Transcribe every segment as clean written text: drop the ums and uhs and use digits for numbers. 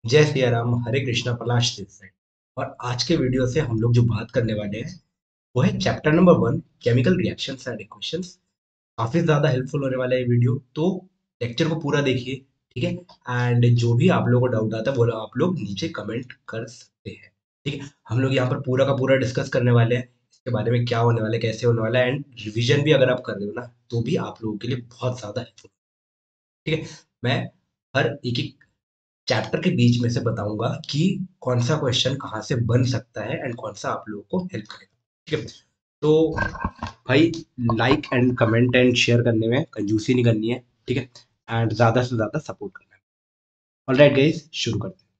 जय सिया राम, हरे कृष्णा, पलाश दिस है। और आज के वीडियो से हम लोग जो बात करने वाले हैं वो है chapter number 1, chemical reactions and equations. काफी ज्यादा हेल्पफुल होने वाला है ये वीडियो, तो लेक्चर को पूरा देखिए। ठीक है। एंड जो भी आप लोगों को डाउट आता है वो आप लोग नीचे कमेंट कर सकते हैं। ठीक है। हम लोग यहाँ पर पूरा का पूरा डिस्कस करने वाले हैं इसके बारे में, क्या होने वाला है, कैसे होने वाला है। एंड रिवीजन भी अगर आप कर रहे हो ना तो भी आप लोगों के लिए बहुत ज्यादा हेल्पफुल। ठीक है। मैं हर एक एक चैप्टर के बीच में से बताऊंगा कि कौन सा क्वेश्चन कहाँ से बन सकता है एंड कौन सा आप लोगों को हेल्प करेगा। ठीक है। तो भाई, like and comment and share करने में कंजूसी नहीं करनी है। ठीक है। एंड ज्यादा से ज्यादा सपोर्ट करना है। ऑलराइट गाइस, शुरू करते हैं।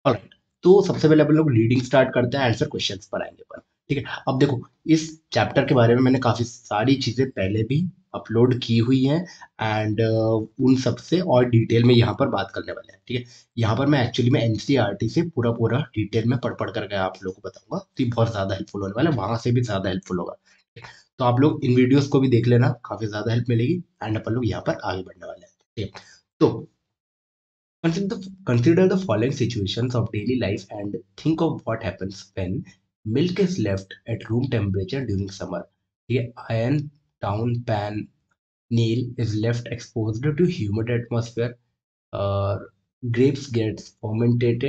ऑलराइट। तो सबसे पहले अपन लोग रीडिंग स्टार्ट करते हैं, आंसर क्वेश्चंस पर आएंगे अपन। ठीक है। अब देखो, इस चैप्टर के बारे में मैंने काफी सारी चीजें पहले भी अपलोड की हुई हैं। एंड उन सब से और डिटेल में यहाँ पर बात करने वाले हैं। ठीक है। यहाँ पर मैं एक्चुअली में एनसीईआरटी से पूरा पूरा डिटेल में पढ़ पढ़ करके आप लोगों को बताऊंगा, तो ये बहुत ज्यादा हेल्पफुल होने वाला है, वहां से भी ज्यादा हेल्पफुल होगा। तो आप लोग इन वीडियोस को भी देख लेना, काफी ज्यादा हेल्प मिलेगी। एंड अपन लोग यहाँ पर आगे बढ़ने वाले हैं। ठीक है। तो consider the following situations of daily life and think of what happens when milk is left at room temperature during summer. ठीक है। Iron town pan nail is left exposed to humid atmosphere. uh, Grapes gets fermented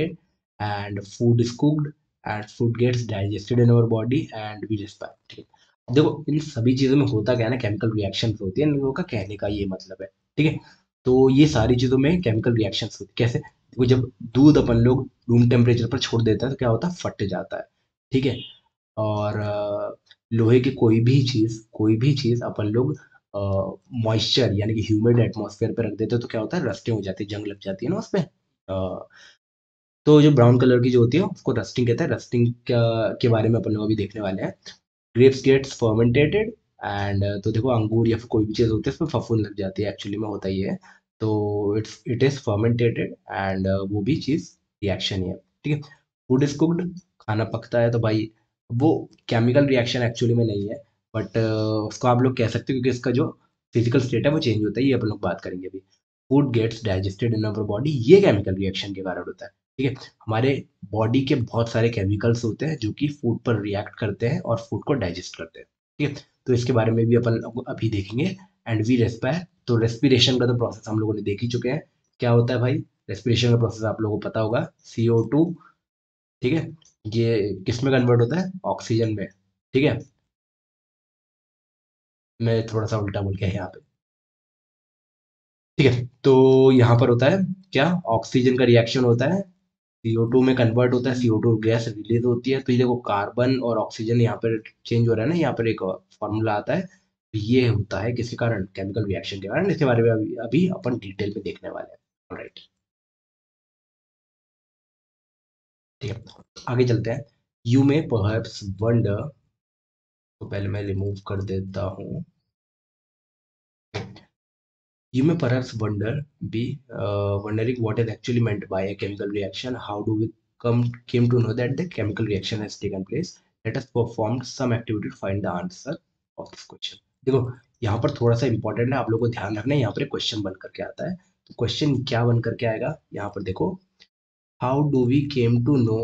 and food is cooked and food gets digested in our body and we respire. ठीक है। अब देखो, इन सभी चीजों में होता क्या है ना, केमिकल रिएक्शन होती है, इन लोगों का कहने का ये मतलब है। ठीक है। तो ये सारी चीजों में केमिकल रिएक्शंस होती है। कैसे? देखो, जब दूध अपन लोग रूम टेम्परेचर पर छोड़ देते हैं तो क्या होता है, फट जाता है। ठीक है। और लोहे की कोई भी चीज अपन लोग मॉइस्चर यानी कि ह्यूमिड एटमॉस्फेयर पे रख देते हैं तो क्या होता है, रस्टिंग हो जाती है, जंग लग जाती है ना उसमें। तो जो ब्राउन कलर की जो होती है उसको रस्टिंग कहते हैं। रस्टिंग के बारे में अपन लोग अभी देखने वाले हैं। ग्रेप्स गेट्स फर्मेंटेटेड एंड तो देखो, अंगूर या फिर कोई भी चीज़ होती है उसमें फफूंद लग जाती है, एक्चुअली में होता ही है। तो इट इज़ फर्मेंटेटेड एंड वो भी चीज़ रिएक्शन ही है। ठीक है। फूड इज कुक्ड, खाना पकता है तो भाई वो केमिकल रिएक्शन एक्चुअली में नहीं है, बट उसको आप लोग कह सकते हो क्योंकि इसका जो फिजिकल स्टेट है वो चेंज होता है, ये अपन लोग बात करेंगे अभी। Food gets digested in our body, ये केमिकल रिएक्शन के कारण होता है। ठीक है। हमारे बॉडी के बहुत सारे केमिकल्स होते हैं जो कि फूड पर रिएक्ट करते हैं और फूड को डाइजेस्ट करते हैं। ठीक है। तो इसके बारे में भी अपन अभी देखेंगे। एंड वी रेस्पायर, तो रेस्पिरेशन का तो प्रोसेस हम लोगों ने देख ही चुके हैं। क्या होता है भाई, रेस्पिरेशन का प्रोसेस आप लोगों को पता होगा, CO2। ठीक है। ये किस में कन्वर्ट होता है, ऑक्सीजन में। ठीक है। मैं थोड़ा सा उल्टा बोल गया यहाँ पे। ठीक है। तो यहाँ पर होता है क्या, ऑक्सीजन का रिएक्शन होता है, CO2 में कन्वर्ट होता है, CO2 गैस रिलीज होती है। तो ये देखो, कार्बन और ऑक्सीजन यहाँ पर चेंज हो रहा है ना, यहाँ पर एक फॉर्मूला आता है। तो ये होता है किसके कारण, केमिकल रिएक्शन के कारण। इसके बारे में अभी अभी अपन डिटेल में देखने वाले हैं। राइट। ठीक है। आगे चलते हैं। यू मे परहैप्स वंडर, तो पहले मैं रिमूव कर देता हूँ। You may perhaps wondering what is actually meant by a chemical reaction. How do we came to know that the chemical reaction has taken place? Let us perform some activity to find the answer of this question. देखो, यहाँ पर थोड़ा सा important है, आप लोगों को ध्यान रखना है। यहाँ पर एक क्वेश्चन बन करके आता है, तो क्वेश्चन क्या बन करके आएगा यहाँ पर देखो। How do we came to know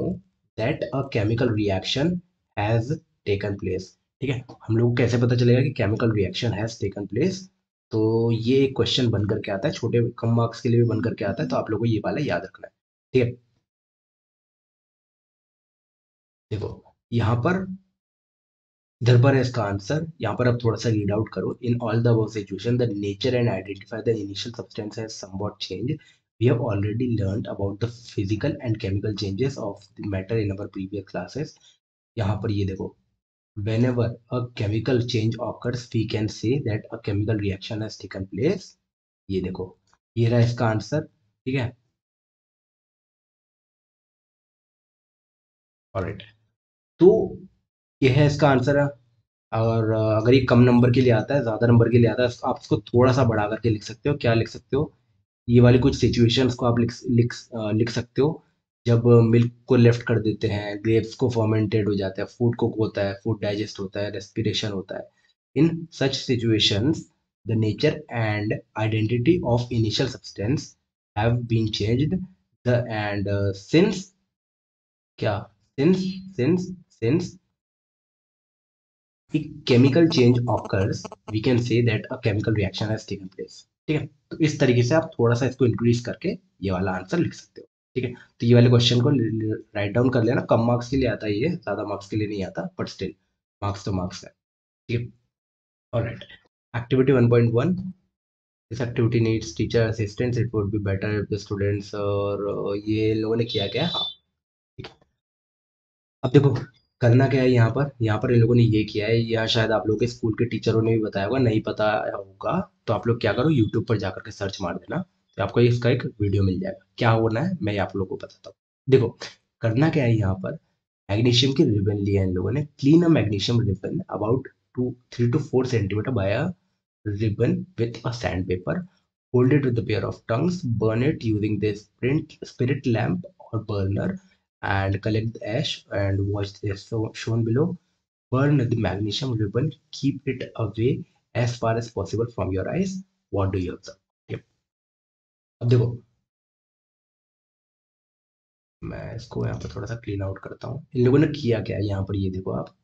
that a chemical reaction has taken place? ठीक है। हम लोग को कैसे पता चलेगा कि chemical reaction has taken place? तो ये एक क्वेश्चन बन करके आता है, छोटे कम मार्क्स के लिए भी बन करके आता है, तो आप लोगों को ये वाला याद रखना है। ठीक है। देखो, यहाँ पर इधर पर है इसका आंसर। यहाँ पर आप थोड़ा सा रीड आउट करो। In all the above situation the nature and identify the initial substance has somewhat change. We have already learned about the physical and chemical changes of the matter in our previous classes. यहाँ पर ये देखो, whenever a chemical change occurs we can say that a chemical reaction has taken place। ये देखो, ये रहा इसका answer. ठीक है। ऑलराइट। तो ये है इसका आंसर है। और अगर ये कम नंबर के लिए आता है, ज्यादा नंबर के लिए आता है, तो आप इसको थोड़ा सा बढ़ा करके लिख सकते हो। क्या लिख सकते हो, ये वाली कुछ सिचुएशंस को आप लिख सकते हो। जब मिल्क को लेफ्ट कर देते हैं, ग्रेप्स को फर्मेंटेड हो जाता है, फूड कुक होता है, फूड डाइजेस्ट होता है, रेस्पिरेशन होता है। In such situations the nature and identity of initial substance have been changed. and since क्या since a chemical change occurs, we can say that a chemical reaction has taken place. ठीक है, तो इस तरीके से आप थोड़ा सा इसको इंक्रीज करके ये वाला आंसर लिख सकते हो। ठीक है, तो ये वाले क्वेश्चन को राइट डाउन कर लेना, कम मार्क्स के लिए आता है, ये ज्यादा मार्क्स के लिए नहीं आता, बट स्टिल मार्क्स तो मार्क्स है। ठीक है, alright. Activity 1.1, this activity needs teacher assistance, it would be better if the students, और ये लोगों ने किया क्या है, हाँ। ठीक है, अब देखो करना क्या है यहाँ पर इन लोगों ने ये किया है, या शायद आप लोगों के स्कूल के टीचरों ने भी बताया होगा, नहीं पता होगा तो आप लोग क्या करो, यूट्यूब पर जाकर के सर्च मार देना, तो आपको इसका एक वीडियो मिल जाएगा। क्या होना है मैं आप लोगों को बताता हूँ। देखो करना क्या है, यहाँ पर मैग्नीशियम की रिबन लिया है इन लोगों ने, clean a magnesium ribbon about 3 to 4 centimeter by a ribbon with a sandpaper, hold it with a pair of tongues, burn it using the spirit lamp or burner, and collect the ash and watch this shown below. Burn the magnesium ribbon, keep it away as far as possible from your eyes. What do you observe? Yep. अब देखो मैं इसको यहाँ पर थोड़ा सा clean out करता हूँ, इन लोगों ने किया क्या है यहाँ पर, ये देखो आप।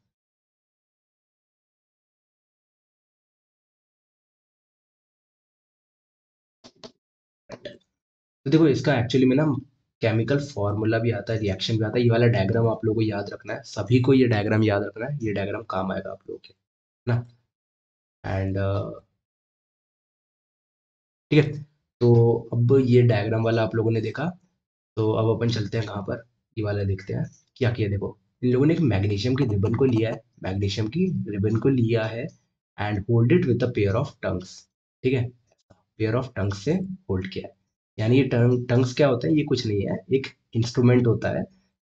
तो देखो इसका एक्चुअली में ना केमिकल फॉर्मूला भी आता है, रिएक्शन भी आता है, ये वाला डायग्राम आप लोगों को याद रखना है, सभी को ये डायग्राम याद रखना है, ये डायग्राम काम आएगा आप लोगों के ना। एंड ठीक है, तो अब ये डायग्राम वाला आप लोगों ने देखा, तो अब अपन चलते हैं कहाँ पर, ये वाला देखते हैं क्या किया। देखो इन लोगों ने एक मैग्नीशियम की रिबन को लिया है, मैग्नीशियम की रिबन को लिया है, and hold it with a pair of tongues. ठीक है, पेयर ऑफ टंग्स से होल्ड किया है, यानी ये टंग्स क्या होता है, ये कुछ नहीं है, एक इंस्ट्रूमेंट होता है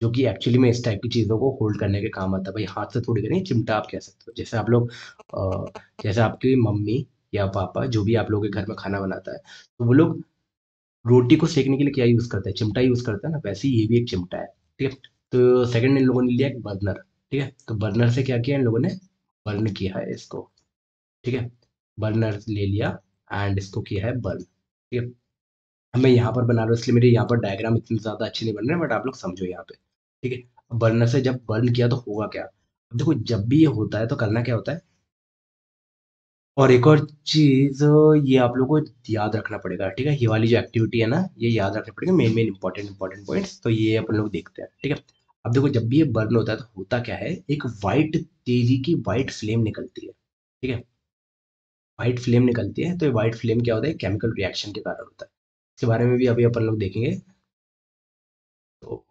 जो कि एक्चुअली में इस टाइप की चीज़ों को होल्ड करने के काम आता है। भाई हाथ से थोड़ी करें, चिमटा आप कह सकते हो, जैसे आप लोग जैसे आपकी मम्मी या पापा जो भी आप लोगों के घर में खाना बनाता है, तो वो लोग रोटी को सेकने के लिए क्या यूज करते हैं, चिमटा यूज करते हैं ना, वैसे ही ये भी एक चिमटा है। ठीक है, तो सेकंड इन लोगों ने लिया एक बर्नर। ठीक है, तो बर्नर से क्या किया इन लोगों ने, बर्न किया है इसको। ठीक है, बर्नर ले लिया एंड इसको किया है बर्न। ठीक है, अब मैं यहाँ पर बना रहा हूँ इसलिए मेरे यहाँ पर डायग्राम इतनी ज्यादा अच्छी नहीं बन रहे, बट आप लोग समझो यहाँ पे। ठीक है, बर्नर से जब बर्न किया तो होगा क्या, अब देखो जब भी ये होता है तो करना क्या होता है, और एक और चीज ये आप लोगों को याद रखना पड़ेगा। ठीक है, ये वाली जो एक्टिविटी है ना, ये याद रखना पड़ेगा, मेन मेन इंपॉर्टेंट पॉइंट्स, तो ये अपन लोग देखते हैं। ठीक है, अब देखो जब भी ये बर्न होता है तो होता क्या है, एक वाइट तेजी की वाइट फ्लेम निकलती है। ठीक है, वाइट फ्लेम निकलती है, तो ये वाइट फ्लेम क्या होता है, केमिकल रिएक्शन के कारण होता है, इसके बारे में भी अभी अपन लोग देखेंगे। तो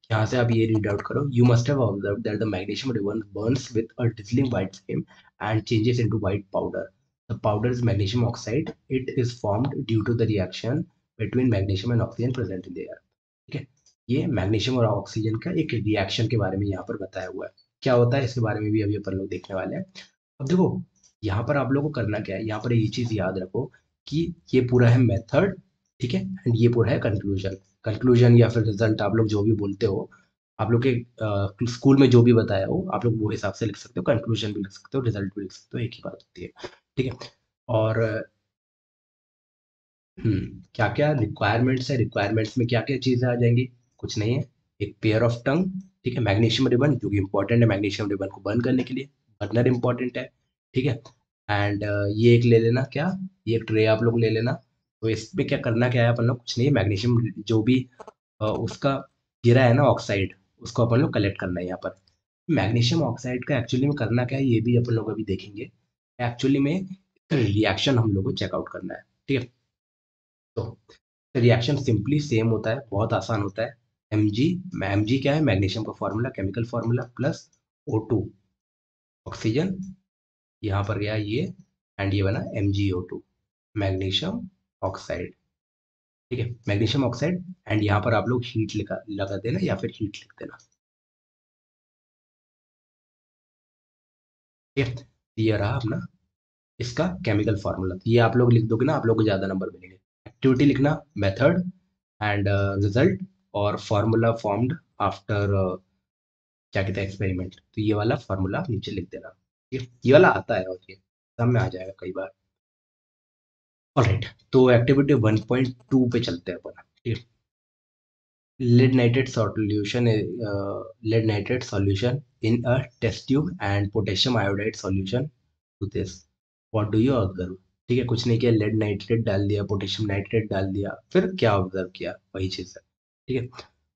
यहाँ से आप ये रीड आउट करो, you must have observed that the magnesium ribbon burns with a dazzling white flame and changes into white powder. The powder is magnesium oxide, it is formed due to the reaction between magnesium and oxygen present in the air. ठीक है, ये magnesium और oxygen का एक reaction के बारे में यहाँ पर बताया हुआ है, क्या होता है इसके बारे में भी अभी अपन लोग देखने वाले हैं। अब देखो यहाँ पर आप लोगों को करना क्या है, यहाँ पर ये चीज याद रखो कि ये पूरा है मेथड, ठीक है, एंड ये पूरा है कंक्लूजन। कंक्लूजन या फिर रिजल्ट आप लोग जो भी बोलते हो, आप लोग के स्कूल में जो भी बताया हो आप लोग वो हिसाब से लिख सकते हो, कंक्लूजन भी लिख सकते हो, रिजल्ट भी लिख सकते हो, एक ही बात होती है। ठीक है, और क्या क्या रिक्वायरमेंट्स है, रिक्वायरमेंट्स में क्या क्या चीजें आ जाएंगी, कुछ नहीं है, एक पेयर ऑफ टंग, ठीक है, मैग्नीशियम रिबन जो कि इंपॉर्टेंट है, मैग्नीशियम रिबन को बर्न करने के लिए, बर्नर इंपॉर्टेंट है। ठीक है, एंड ये एक ले लेना क्या, ये एक ट्रे आप लोग ले लेना। तो इसमें क्या करना क्या है अपन लोग, कुछ नहीं है, मैग्नीशियम जो भी उसका गिरा है ना ऑक्साइड, उसको अपन लोग कलेक्ट करना है यहाँ पर। मैग्नीशियम ऑक्साइड का एक्चुअली में करना क्या है, ये भी अपन लोग अभी देखेंगे। एक्चुअली में रिएक्शन हम लोग को चेकआउट करना है। ठीक है, तो रिएक्शन सिंपली सेम होता है, बहुत आसान होता है। एम जी क्या है, मैग्नीशियम का formula, chemical formula, plus O2 oxygen, यहाँ पर गया ये, एंड ये बना MgO2 मैग्नीशियम ऑक्साइड। ठीक है, मैग्नीशियम ऑक्साइड, एंड यहाँ पर आप लोग हीट लगा देना या फिर हीट लिख देना। ठीक है, ये रहा अपना इसका केमिकल फार्मूला, ये आप लोग लिख दोगे ना, आप लोग को ज्यादा नंबर मिलेंगे। एक्टिविटी लिखना, मेथड एंड रिजल्ट, और फार्मूला फॉर्म्ड आफ्टर क्या कहते हैं एक्सपेरिमेंट, तो ये वाला फार्मूला नीचे लिख देना। ये वाला आता है, और ये सब में आ जाएगा कई बार। ऑलराइट, तो एक्टिविटी 1.2 पे चलते हैं अपन। ठीक है, lead nitrate solution lead nitrate solution in a test tube and potassium iodide solution to this. What do you observe? ठीक है, कुछ नहीं किया, लेड नाइट्रेट डाल दिया, पोटेशियम नाइट्रेट डाल दिया, फिर क्या ऑब्जर्व किया, वही चीज है। ठीक है,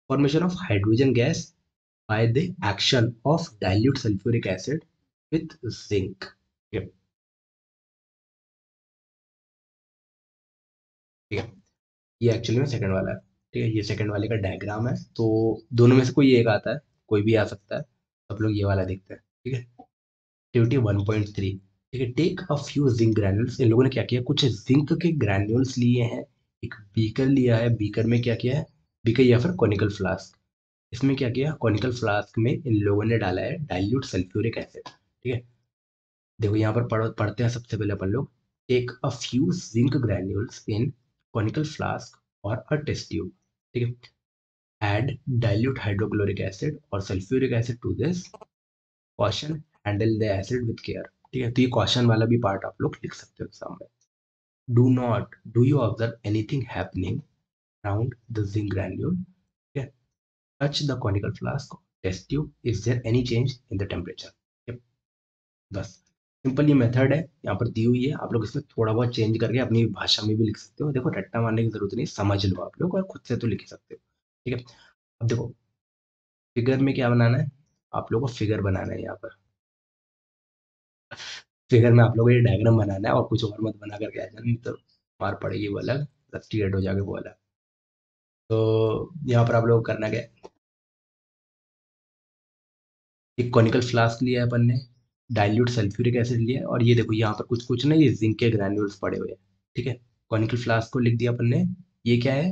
formation of hydrogen gas by the action of dilute sulphuric acid with zinc. ठीक है, ठीक है, ये एक्चुअली में सेकंड वाला है। ठीक है, ये सेकंड वाले का डायग्राम है, तो दोनों में से कोई एक आता है, कोई भी आ सकता है। सब लोग ये वाला देखते हैं। ठीक है, एक्टिविटी 1.3। ठीक है, take a few zinc granules. इन लोगों ने क्या किया, कुछ जिंक के ग्रैन्यूल्स लिए हैं, एक बीकर लिया है, बीकर में क्या किया है, बीकर या फिर कॉनिकल फ्लास्क, इसमें क्या किया, कॉनिकल फ्लास्क में इन लोगों ने डाला है डाइल्यूट सल्फ्यूरिक एसिड। ठीक है, देखो यहाँ पर पढ़ते हैं सबसे पहले अपन लोग, take a few zinc granules in conical flask और अ टेस्ट ट्यूब। ठीक है, ऐड डाइल्यूट हाइड्रोक्लोरिक एसिड और sulphuric acid to this, question, handle the acid with care. ठीक है, तो ये क्वेश्चन वाला भी पार्ट आप लोग लिख सकते हो एग्जाम में। Do you observe anything happening around the zinc granule? ठीक है, touch the conical flask, test tube, is there any change in the temperature? बस, सिंपल ये मेथड है, यहाँ पर दी हुई है, आप लोग इसमें थोड़ा बहुत चेंज करके अपनी भाषा में भी लिख सकते हो। देखो रट्टा मारने की जरूरत नहीं, समझ लो आप लोग और खुद से तो लिख ही सकते हो। ठीक है, अब देखो फिगर में क्या बनाना है, आप लोगों को फिगर बनाना है यहाँ पर। फिगर में आप लोगों को ये डायग्राम बनाना है और कुछ और मत बना करके आ जाना, नहीं तो मार पड़ेगी वो अलग, रस्टिकेट हो जाएगा वो अलग। तो यहाँ पर आप लोग को करना क्या है, एक कॉनिकल फ्लास्क लिया है अपन ने, डाइल्यूट सल्फ्यूरिक एसिड लिया है, और ये देखो यहाँ पर कुछ कुछ ना ये जिंक के ग्रैन्यूल्स पड़े हुए हैं। ठीक है, कॉनिकल फ्लास्क को लिख दिया अपन ने, ये क्या है,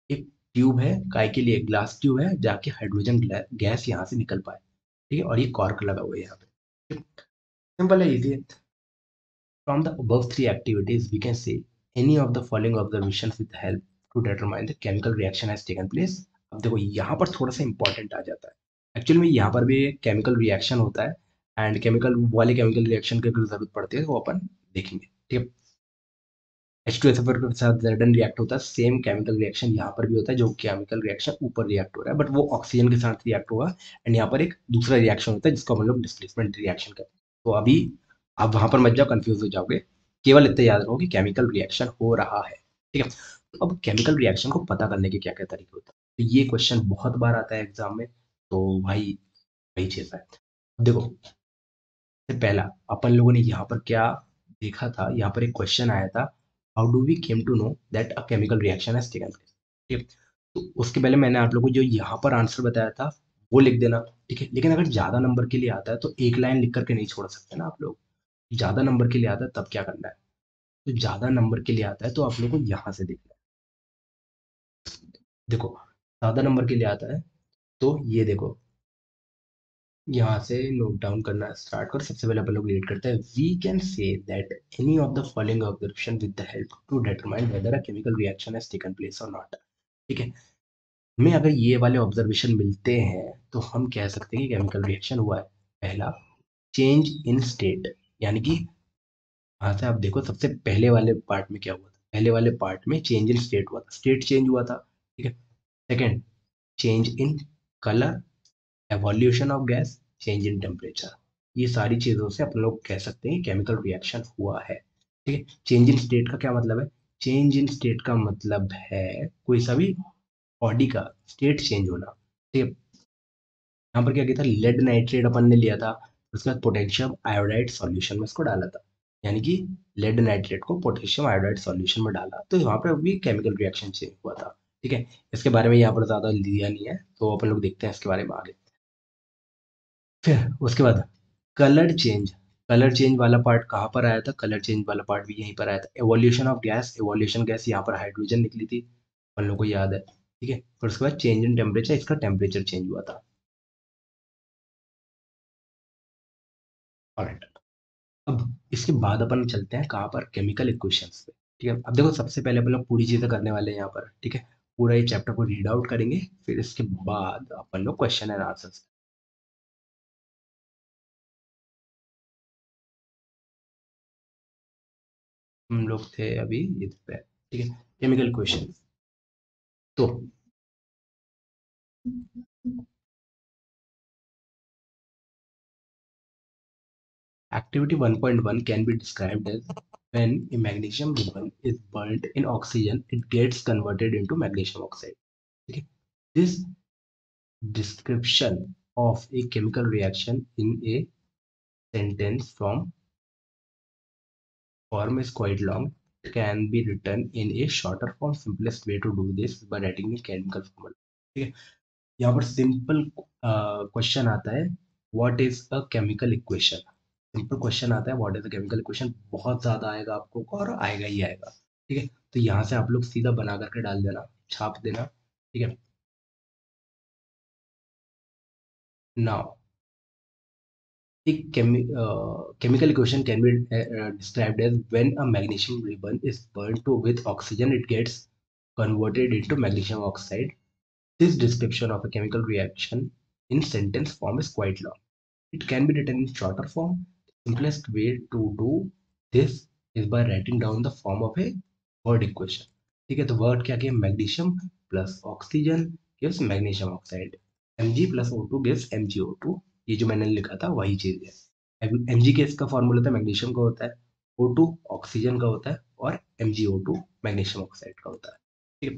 एक ट्यूब है, काय के लिए, ग्लास ट्यूब है, जाके हाइड्रोजन गैस यहाँ से निकल पाए। ठीक है, और ये कॉर्क लगा हुआ है यहाँ पे। सिंपल है, इजी है। From the above three activities, we can say any of the following observations with help to determine the chemical reaction has taken place. अब देखो यहाँ पर थोड़ा सा इंपॉर्टेंट आ जाता है, एक्चुअली में यहाँ पर भी केमिकल रिएक्शन होता है, एंड केमिकल वाले केमिकल रिएक्शन की अगर जरूरत पड़ती है तो वो अपन देखेंगे। ठीक है, H2SO4 के साथ Zn रिएक्ट होता है, सेम केमिकल रिएक्शन यहाँ पर भी होता है, जो केमिकल रिएक्शन ऊपर रिएक्ट हो रहा है, बट वो ऑक्सीजन के साथ रिएक्ट होगा, एंड यहाँ पर एक दूसरा रिएक्शन होता है जिसको हम लोग डिस्प्लेसमेंट रिएक्शन कहते हैं। तो अभी आप वहां पर मत जाओ, कंफ्यूज हो जाओगे, केवल इतना याद रखो कि केमिकल रिएक्शन हो रहा है। ठीक है, तो अब केमिकल रिएक्शन को पता करने के क्या क्या तरीके होते हैं, तो ये क्वेश्चन बहुत बार आता है एग्जाम में, तो भाई वही चीज है। देखो, सबसे पहला अपन लोगों ने यहाँ पर क्या देखा था, यहाँ पर एक क्वेश्चन आया था, how do we came to know that a chemical reaction has taken place. ठीक है, तो उसके पहले मैंने आप लोगों को जो यहाँ पर आंसर बताया था वो लिख देना। ठीक है, लेकिन अगर ज्यादा नंबर के लिए आता है तो एक लाइन लिख करके नहीं छोड़ सकते ना आप लोग, ज्यादा नंबर के लिए आता है तब क्या करना है, तो ज्यादा नंबर के लिए आता है तो आप लोगों को यहाँ से देखना है। देखो, ज्यादा नंबर के लिए आता है तो ये देखो, यहाँ से नोट डाउन करना स्टार्ट कर, सबसे पहले अपन लोग रीड करते हैं, we can say that any of the following observation with the help to determine whether a chemical reaction has taken place और नॉट। ठीक है, हमें अगर ये वाले ऑब्जर्वेशन मिलते हैं तो हम कह सकते हैं कि केमिकल रिएक्शन हुआ है। पहला, चेंज इन स्टेट, यानी कि यहाँ से आप देखो सबसे पहले वाले पार्ट में क्या हुआ था, पहले वाले पार्ट में चेंज इन स्टेट हुआ था, स्टेट चेंज हुआ था। ठीक है, second, change in colour, evolution of gas, change in temperature, ये सारी चीजों से अपन लोग कह सकते हैं केमिकल रिएक्शन हुआ है। ठीक है, चेंज इन स्टेट का क्या मतलब है, चेंज इन स्टेट का मतलब है कोई सा भी बॉडी का स्टेट चेंज होना। ठीक है, यहाँ पर क्या किया था, लेड नाइट्रेट अपन ने लिया था, उसके बाद पोटेशियम आयोडाइड सॉल्यूशन में इसको डाला था, यानी कि लेड नाइट्रेट को पोटेशियम आयोडाइड सॉल्यूशन में डाला तो यहाँ पर भी केमिकल रिएक्शन चेंज हुआ था। ठीक है, इसके बारे में यहाँ पर ज्यादा लिया नहीं है, तो अपन लोग देखते हैं इसके बारे में आगे। फिर उसके बाद कलर चेंज, कलर चेंज वाला पार्ट कहाँ पर आया था, कलर चेंज वाला पार्ट भी यहीं पर आया था। Evolution of gas, evolution gas यहाँ पर हाइड्रोजन निकली थी, अपन लोग को याद है। ठीक है, फिर उसके बाद चेंज इन टेम्परेचर, इसका टेम्परेचर चेंज हुआ था। ऑलराइट, अब इसके बाद अपन चलते हैं कहाँ पर, केमिकल इक्वेशंस पे। ठीक है, अब देखो सबसे पहले अपन लोग पूरी चीजें करने वाले हैं यहाँ पर। ठीक है, पूरा ये चैप्टर को रीड आउट करेंगे, फिर इसके बाद अपन लोग क्वेश्चन एंड आंसर्स। हम लोग थे अभी इस पे। ठीक है, केमिकल इक्वेशन। तो Activity 1.1 can be described as when a magnesium ribbon is burnt in oxygen, it gets converted into magnesium oxide. Okay. This description of a chemical reaction in a sentence form is quite long. It can be written in a shorter form. Simplest way to do this is by writing a chemical formula. ठीक है, यहाँ पर simple question आता है, what is a chemical equation. Simple question आता है, what is a chemical equation, बहुत ज्यादा आएगा आपको और आएगा ही आएगा। ठीक है, तो यहाँ से आप लोग सीधा बना करके डाल देना, छाप देना। ठीक है, now a chemical equation can be described as when a magnesium ribbon is burned with oxygen, it gets converted into magnesium oxide. This description of a chemical reaction in sentence form is quite long. It can be written in shorter form. The simplest way to do this is by writing down the form of a word equation. ठीक है, तो word क्या किया, magnesium plus oxygen gives magnesium oxide, Mg+O2 gives MgO2। ये जो मैंने लिखा था वही चीज है। Mg के इसका फॉर्मूला था, मैग्नीशियम का होता है, O2 ऑक्सीजन का होता है और MgO2 मैग्नीशियम ऑक्साइड का होता है। ठीक है,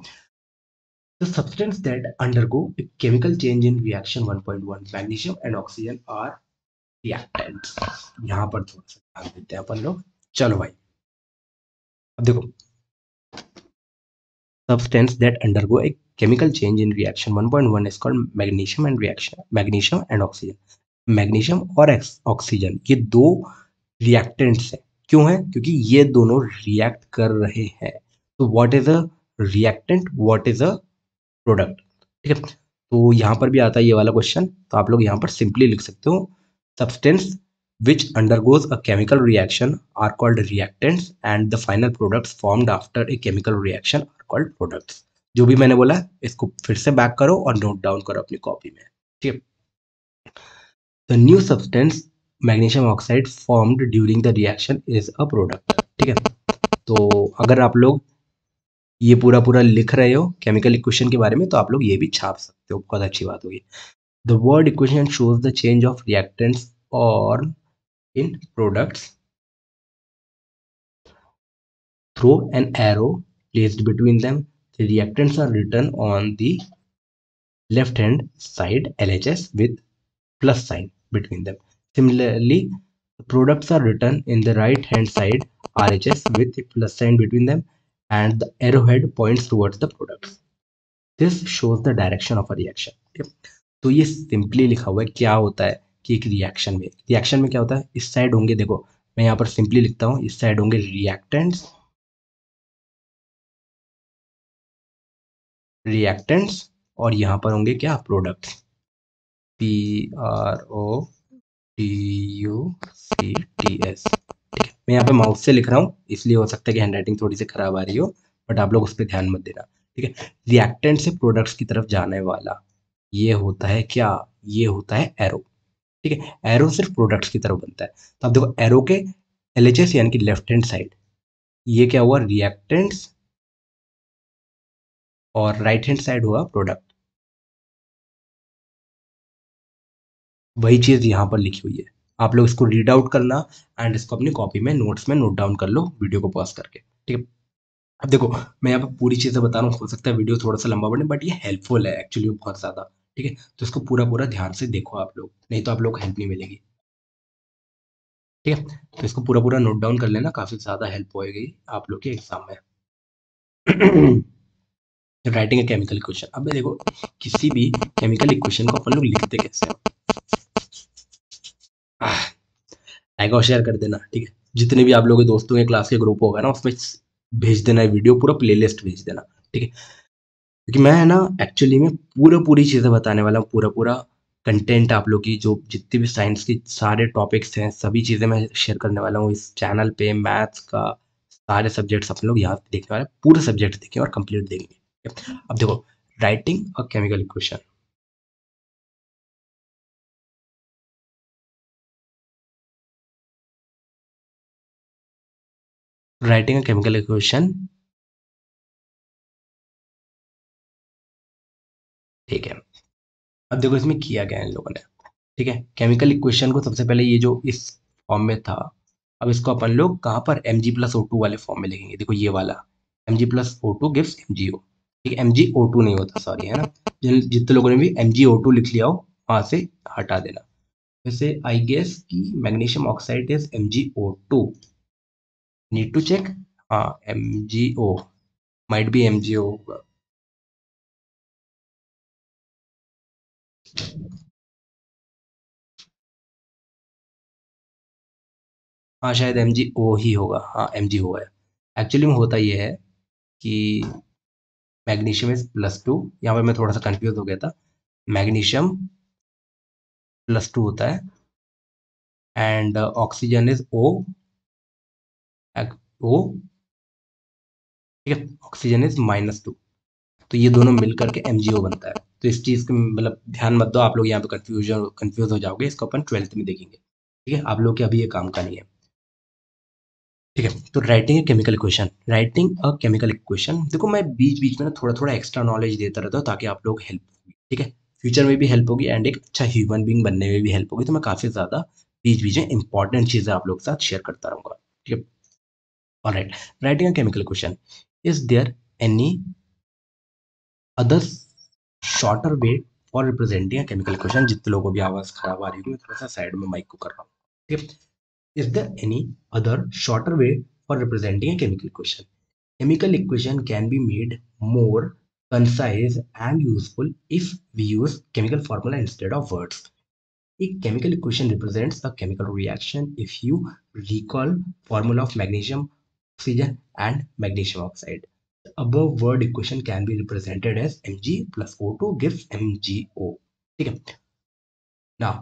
the substance that undergo a chemical change in reaction 1.1, magnesium and oxygen are reactants। यहाँ पर थोड़ा सा ध्यान देते हैं अपन लोग। चलो भाई, अब देखो, substance that undergo a chemical change in reaction 1.1 is called magnesium and reaction magnesium and oxygen। Magnesium और ऑक्सीजन ये दो रिएक्टेंट्स हैं। क्यों है? क्योंकि ये दोनों रिएक्ट कर रहे हैं। तो what is a reactant, what is a product. ठीक है, तो यहाँ पर भी आता है ये वाला क्वेश्चन, तो आप लोग यहाँ पर सिंपली लिख सकते हो, substance which undergoes a chemical reaction are called reactants and the final products formed after a chemical reaction are called products। जो भी मैंने बोला इसको फिर से बैक करो और नोट डाउन करो अपनी कॉपी में। ठीक है, the new substance magnesium oxide formed during the reaction is a product। ठीक है, तो अगर आप लोग ये पूरा पूरा लिख रहे हो केमिकल इक्वेशन के बारे में तो आप लोग ये भी छाप सकते हो, बहुत अच्छी बात होगी। The word equation shows the change of reactants और इन products through an arrow placed between them। the reactants are written on the left hand side LHS with plus sign between them। Similarly, the products are written in the right hand side RHS with a plus sign between them and the arrowhead points towards the products। This shows the direction of a reaction। ठीक है? तो ये simply लिखा हुआ है, क्या होता है कि एक रिएक्शन में क्या होता है, इस साइड होंगे, देखो मैं यहाँ पर सिंपली लिखता हूँ, इस साइड होंगे रिएक्टेंट्स और यहाँ पर होंगे क्या, प्रोडक्ट्स, PRODUCTS। ठीक है, मैं यहाँ पे माउस से लिख रहा हूँ इसलिए हो सकता है कि हैंडराइटिंग थोड़ी सी खराब आ रही हो, बट आप लोग उस पर ध्यान मत देना। ठीक है, रिएक्टेंट से प्रोडक्ट्स की तरफ जाने वाला ये होता है क्या, ये होता है एरो। ठीक है, एरो सिर्फ प्रोडक्ट्स की तरफ बनता है। तो आप देखो एरो के LHS यानी कि लेफ्ट हैंड साइड, ये क्या हुआ, रिएक्टेंट्स, और राइट हैंड साइड हुआ प्रोडक्ट। वही चीज यहाँ पर लिखी हुई है, आप लोग इसको रीड आउट करना एंड इसको अपनी कॉपी में नोट्स में नोट डाउन कर लो वीडियो को पॉज करके। ठीक है, अब देखो मैं यहाँ पे पूरी चीजें बता रहा हूँ, हो सकता है वीडियो थोड़ा सा लंबा बने बट ये हेल्पफुल है एक्चुअली बहुत ज्यादा। ठीक है, तो इसको पूरा पूरा ध्यान से देखो आप लोग, नहीं तो आप लोग को हेल्प नहीं मिलेगी। ठीक है, तो इसको पूरा पूरा नोट डाउन कर लेना, काफी ज्यादा हेल्प होएगी आप लोग के एग्जाम में। राइटिंग ए केमिकल इक्वेशन, अब देखो किसी भी केमिकल इक्वेशन को अपन लोग लिखते कैसे हैं। लाइक और शेयर कर देना। ठीक है, जितने भी आप लोगों के दोस्तों के क्लास के ग्रुप होगा ना उसमें भेज देना, वीडियो पूरा प्लेलिस्ट भेज देना। ठीक है, क्योंकि मैं है ना एक्चुअली में पूरा पूरी चीजें बताने वाला हूँ, पूरा पूरा कंटेंट आप लोग की जो जितनी भी साइंस की सारे टॉपिक्स हैं सभी चीजें मैं शेयर करने वाला हूँ इस चैनल पे। मैथ्स का सारे सब्जेक्ट्स अपन लोग यहाँ पे देखने वाले हैं, पूरे सब्जेक्ट देखेंगे और कंप्लीट देखेंगे। अब देखो, writing a chemical equation, writing a chemical equation. ठीक है, अब देखो इसमें किया क्या है इन लोगों ने। ठीक है, केमिकल इक्वेशन को सबसे पहले ये जो इस फॉर्म में था, अब इसको अपन लोग कहाँ पर Mg+O2 वाले फॉर्म में लिखेंगे। देखो ये वाला Mg+O2 गिव्स MgO। ठीक है, MgO2 नहीं होता, सॉरी, है ना। जितने लोगों ने भी MgO2 लिख लिया हो वहां से हटा देना। वैसे आई गेस कि magnesium oxide is MgO2। Need to check. हाँ, MgO, माइट बी MgO होगा। हाँ शायद MgO ही होगा, हाँ MgO है। एक्चुअली में होता ये है कि मैग्नीशियम इज +2, यहाँ पर मैं थोड़ा सा कंफ्यूज हो गया था। मैग्नीशियम +2 होता है एंड ऑक्सीजन इज O। ठीक है, ऑक्सीजन इज -2। तो ये दोनों मिल करके MgO बनता है। तो इस चीज को मतलब ध्यान मत दो आप लोग, यहाँ पे कंफ्यूज हो जाओगे। इसको अपन 12th में देखेंगे। ठीक है, आप लोग के अभी ये काम का नहीं है। ठीक है, तो writing a chemical equation. Writing a chemical equation, देखो मैं बीच बीच में ना थोड़ा थोड़ा एक्स्ट्रा नॉलेज देता रहता हूँ ताकि आप लोग हेल्प होगी। ठीक है, फ्यूचर में भी हेल्प होगी एंड एक अच्छा ह्यूमन बींग बनने में भी हेल्प होगी। तो मैं काफी ज्यादा बीच बीच में इंपॉर्टेंट चीजें आप लोग के साथ शेयर करता रहूंगा। ठीक है, alright. Writing a chemical equation, is there any other shorter way for representing a chemical equation. जितने लोगों को भी आवाज खराब आ रही है मैं थोड़ा सा साइड में माइक को कर रहा हूँ। ठीक है, is there any other shorter way for representing a chemical equation? Chemical equation can be made more concise and useful if we use chemical formula instead of words. A chemical equation represents a chemical reaction. If you recall formula of magnesium, oxygen and magnesium oxide. The above word equation can be represented as Mg+O2 gives MgO. ठीक है, now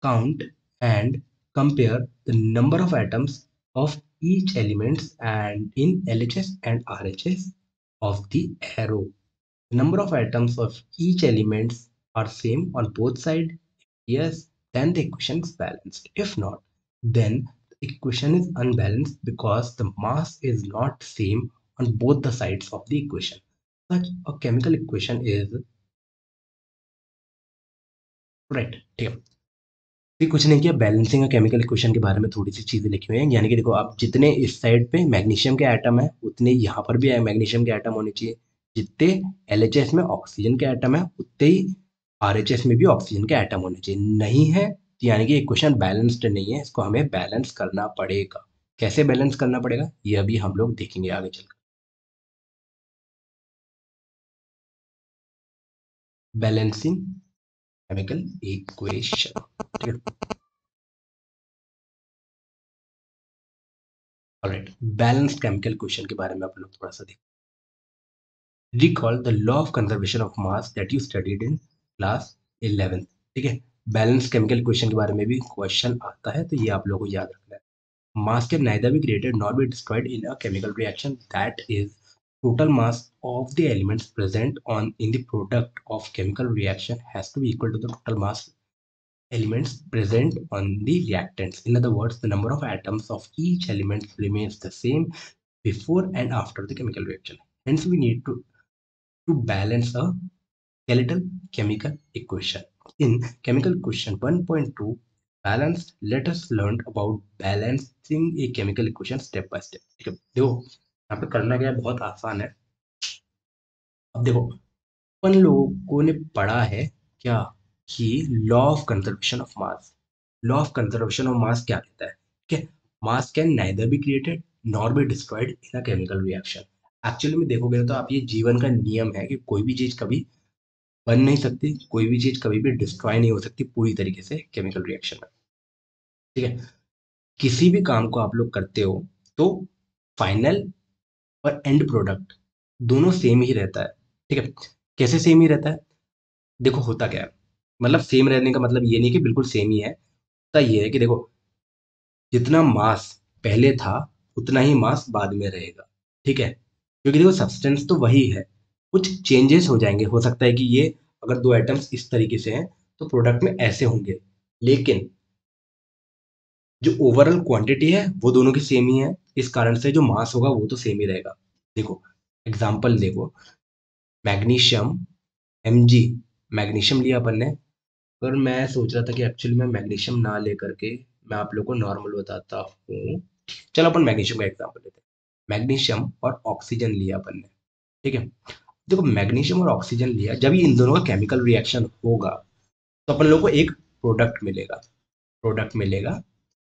count and compare the number of atoms of each elements and in LHS and RHS of the arrow. The number of atoms of each elements are same on both sides. Yes, then the equation is balanced. If not, then the equation is unbalanced because the mass is not same on both the sides of the equation. Such a chemical equation is right. ठीक है, भी कुछ नहीं किया, balancing chemical equation के बारे में थोड़ी सी चीजें लिखी हुई हैं। यानी कि देखो आप जितने इस साइड पे मैग्नीशियम के एटम है उतने यहाँ पर भी मैग्नीशियम के एटम होने चाहिए। जितने LHS में ऑक्सीजन के एटम है उतने ही RHS में भी ऑक्सीजन के एटम होने चाहिए। नहीं है तो यानी कि इक्वेशन बैलेंस्ड नहीं है, इसको हमें बैलेंस करना पड़ेगा। कैसे बैलेंस करना पड़ेगा ये अभी हम लोग देखेंगे आगे चलकर। Balancing chemical equation. ठीक है, ऑलराइट। बैलेंस्ड केमिकल इक्वेशन के बारे में आप लोग थोड़ा सा देखें। Recall the law of conservation of mass that you studied in class 11th। ठीक है, बैलेंस केमिकल इक्वेशन के बारे में भी क्वेश्चन आता है तो ये आप लोगों को याद रखना है। मास can neither be created nor be destroyed in a chemical reaction, that is total mass of the elements present on in the product of chemical reaction has to be equal to the total mass elements present on the reactants. In other words, the number of atoms of each element remains the same before and after the chemical reaction. Hence we need to balance a skeletal chemical equation. In chemical equation 1.2 balance, let us learn about balancing a chemical equation step by step। ठीक है, देखो यहाँ पे करना क्या है, बहुत आसान है। अब देखो अपन लोगों ने पढ़ा है क्या कि law of conservation of mass. Law of conservation of mass क्या कहता है? ठीक है, मास can neither be created nor be destroyed in a chemical reaction. Actually में देखोगे तो आप ये जीवन का नियम है कि कोई भी चीज कभी बन नहीं सकती, कोई भी चीज कभी भी डिस्ट्रॉय नहीं हो सकती पूरी तरीके से केमिकल रिएक्शन में। ठीक है, किसी भी काम को आप लोग करते हो तो फाइनल और एंड प्रोडक्ट दोनों सेम ही रहता है। ठीक है, कैसे सेम ही रहता है? देखो होता क्या है, मतलब सेम रहने का मतलब ये नहीं कि बिल्कुल सेम ही है। होता ये है कि देखो जितना मास पहले था उतना ही मास बाद में रहेगा। ठीक है, क्योंकि देखो सब्सटेंस तो वही है, कुछ चेंजेस हो जाएंगे। हो सकता है कि ये अगर दो एटम्स इस तरीके से हैं तो प्रोडक्ट में ऐसे होंगे, लेकिन जो ओवरऑल क्वांटिटी है वो दोनों की सेम ही है। इस कारण से जो मास होगा वो तो सेम ही रहेगा। देखो एग्जांपल देखो, मैग्नीशियम Mg, मैग्नीशियम लिया अपन ने, पर मैं सोच रहा था कि एक्चुअली मैं मैग्नीशियम ना लेकर के मैं आप लोग को नॉर्मल बताता हूँ। चलो अपन मैग्नीशियम का एग्जांपल लेते हैं। मैग्नीशियम और ऑक्सीजन लिया अपन ने, ठीक है। देखो मैग्नीशियम और ऑक्सीजन लिया, जब ये इन दोनों का केमिकल रिएक्शन होगा तो अपन लोग को एक प्रोडक्ट मिलेगा। प्रोडक्ट मिलेगा।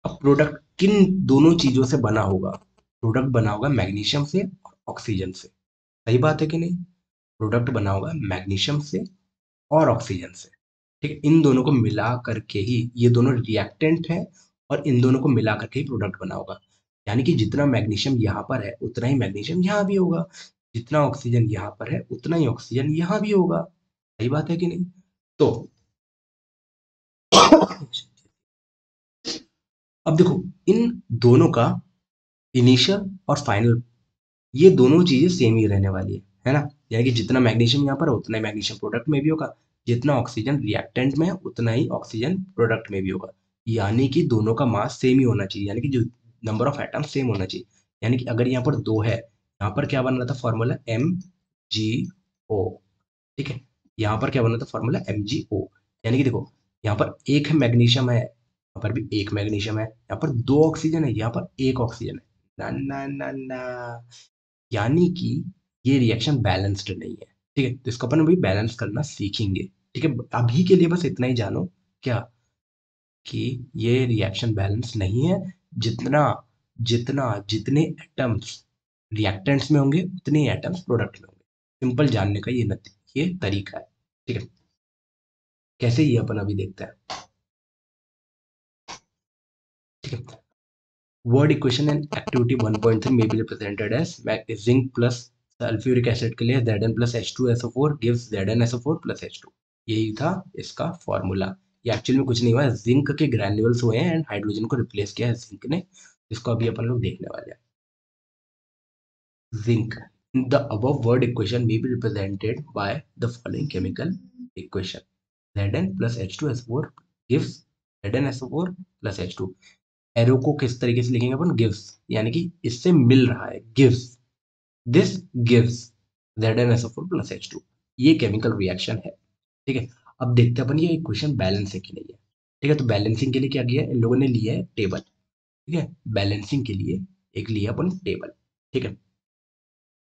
अब प्रोडक्ट किन दोनों चीजों से बना होगा? प्रोडक्ट बना होगा मैग्नीशियम से और ऑक्सीजन से। सही बात है कि नहीं? प्रोडक्ट बना होगा मैग्नीशियम से और ऑक्सीजन से। ठीक है, इन दोनों को मिला करके ही ये दोनों रिएक्टेंट है और इन दोनों को मिला करके ही प्रोडक्ट बना होगा। यानी कि जितना मैग्नीशियम यहाँ पर है उतना ही मैग्नीशियम यहाँ भी होगा, जितना ऑक्सीजन यहाँ पर है उतना ही ऑक्सीजन यहाँ भी होगा। सही बात है कि नहीं? तो अब देखो इन दोनों का इनिशियल और फाइनल, ये दोनों चीजें सेम ही रहने वाली है ना। यानी कि जितना मैग्नीशियम यहाँ पर है उतना ही मैग्नीशियम प्रोडक्ट में भी होगा, जितना ऑक्सीजन रिएक्टेंट में है उतना ही ऑक्सीजन प्रोडक्ट में भी होगा। यानी कि दोनों का मास सेम ही होना चाहिए, यानी कि जो नंबर ऑफ एटम सेम होना चाहिए। यानी कि अगर यहाँ पर दो है, यहाँ पर क्या बन रहा था फॉर्मूला MgO, ठीक है। यहाँ पर क्या बन रहा था फॉर्मूला MgO। यानी कि देखो यहाँ पर एक है मैग्नीशियम है, यहाँ पर भी एक मैग्नीशियम है, यहाँ पर दो ऑक्सीजन है, यहाँ पर एक ऑक्सीजन है। ना ना ना ना, यानी कि ये रिएक्शन बैलेंस्ड नहीं है। ठीक है, तो इसको अपन अभी बैलेंस करना सीखेंगे। ठीक है, अभी के लिए बस इतना ही जानो क्या, कि ये रिएक्शन बैलेंस नहीं है। जितना जितना जितने एटम्स रिएक्टेंट्स में होंगे उतने एटम्स प्रोडक्ट में होंगे। सिंपल जानने का ये तरीका है। ठीक है, कैसे ये अपन अभी देखते हैं। ठीक है, word equation and activity 1.3 may be represented as zinc plus sulphuric acid के लिए Zn+H2SO4 gives ZnSO4+H2। यही था इसका फॉर्मूला। ये एक्चुअली में कुछ नहीं हुआ है, जिंक के ग्रैन्युल्स हुए हैं एंड हाइड्रोजन को रिप्लेस किया है जिंक ने। इसको अभी अपन लोग देखने वाले हैं। Zinc. The above word equation may be represented by the following chemical equation. Zn plus H2SO4 gives ZnSO4 plus H2। Arrow को किस तरीके से लिखेंगे अपन? गिव्स, यानी कि इससे मिल रहा है, gives, this gives ZnSO4 plus H2। ये केमिकल रिएक्शन है। ठीक है, अब देखते हैं अपन ये इक्वेशन बैलेंस है कि नहीं है। ठीक है, तो बैलेंसिंग के लिए क्या किया है इन लोगों ने, लिया है टेबल। ठीक है, बैलेंसिंग के लिए एक लिया अपन टेबल। ठीक है,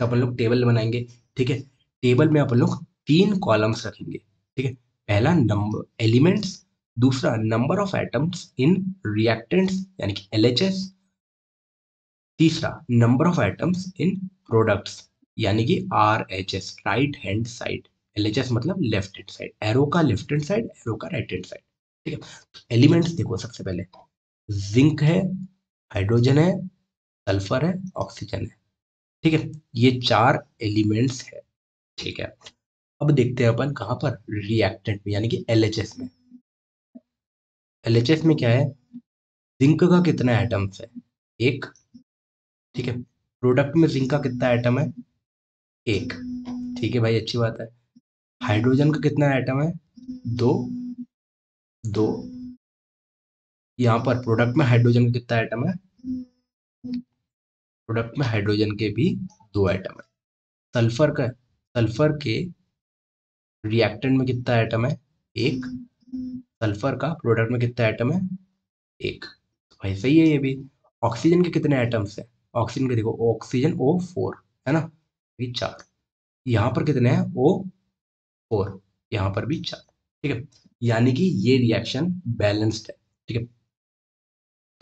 तो अपन लोग टेबल बनाएंगे। ठीक है, टेबल में अपन लोग तीन कॉलम्स रखेंगे। ठीक है, पहला नंबर एलिमेंट्स, दूसरा number of atoms in reactants यानी कि LHS, तीसरा number of atoms in products यानी कि RHS, right hand side. LHS मतलब लेफ्ट हैंड साइड, एरो का लेफ्ट हैंड साइड, एरो का राइट हैंड साइड। ठीक है, एलिमेंट्स देखो सबसे पहले जिंक है, हाइड्रोजन है, सल्फर है, ऑक्सीजन है। ठीक है, ये चार एलिमेंट्स है। ठीक है, अब देखते हैं अपन कहाँ पर, रिएक्टेंट में यानी कि LHS में। LHS में क्या है, जिंक का कितना एटम्स है? एक। ठीक है, प्रोडक्ट में जिंक का कितना एटम है? एक। ठीक है भाई, अच्छी बात है। हाइड्रोजन का कितना एटम है? दो। दो। यहाँ पर प्रोडक्ट में हाइड्रोजन का कितना एटम है? प्रोडक्ट में हाइड्रोजन के भी दो एटम है। सल्फर का, सल्फर के रिएक्टेंट में कितना एटम है? एक। सल्फर का प्रोडक्ट में कितना एटम है? एक। तो भाई सही है ये भी। ऑक्सीजन के कितने एटम्स हैं? ऑक्सीजन के देखो, ऑक्सीजन O4 है ना, ये चार। यहाँ पर कितने हैं? O4, यहाँ पर भी चार। ठीक है, यानी कि ये रिएक्शन बैलेंस्ड है। ठीक है,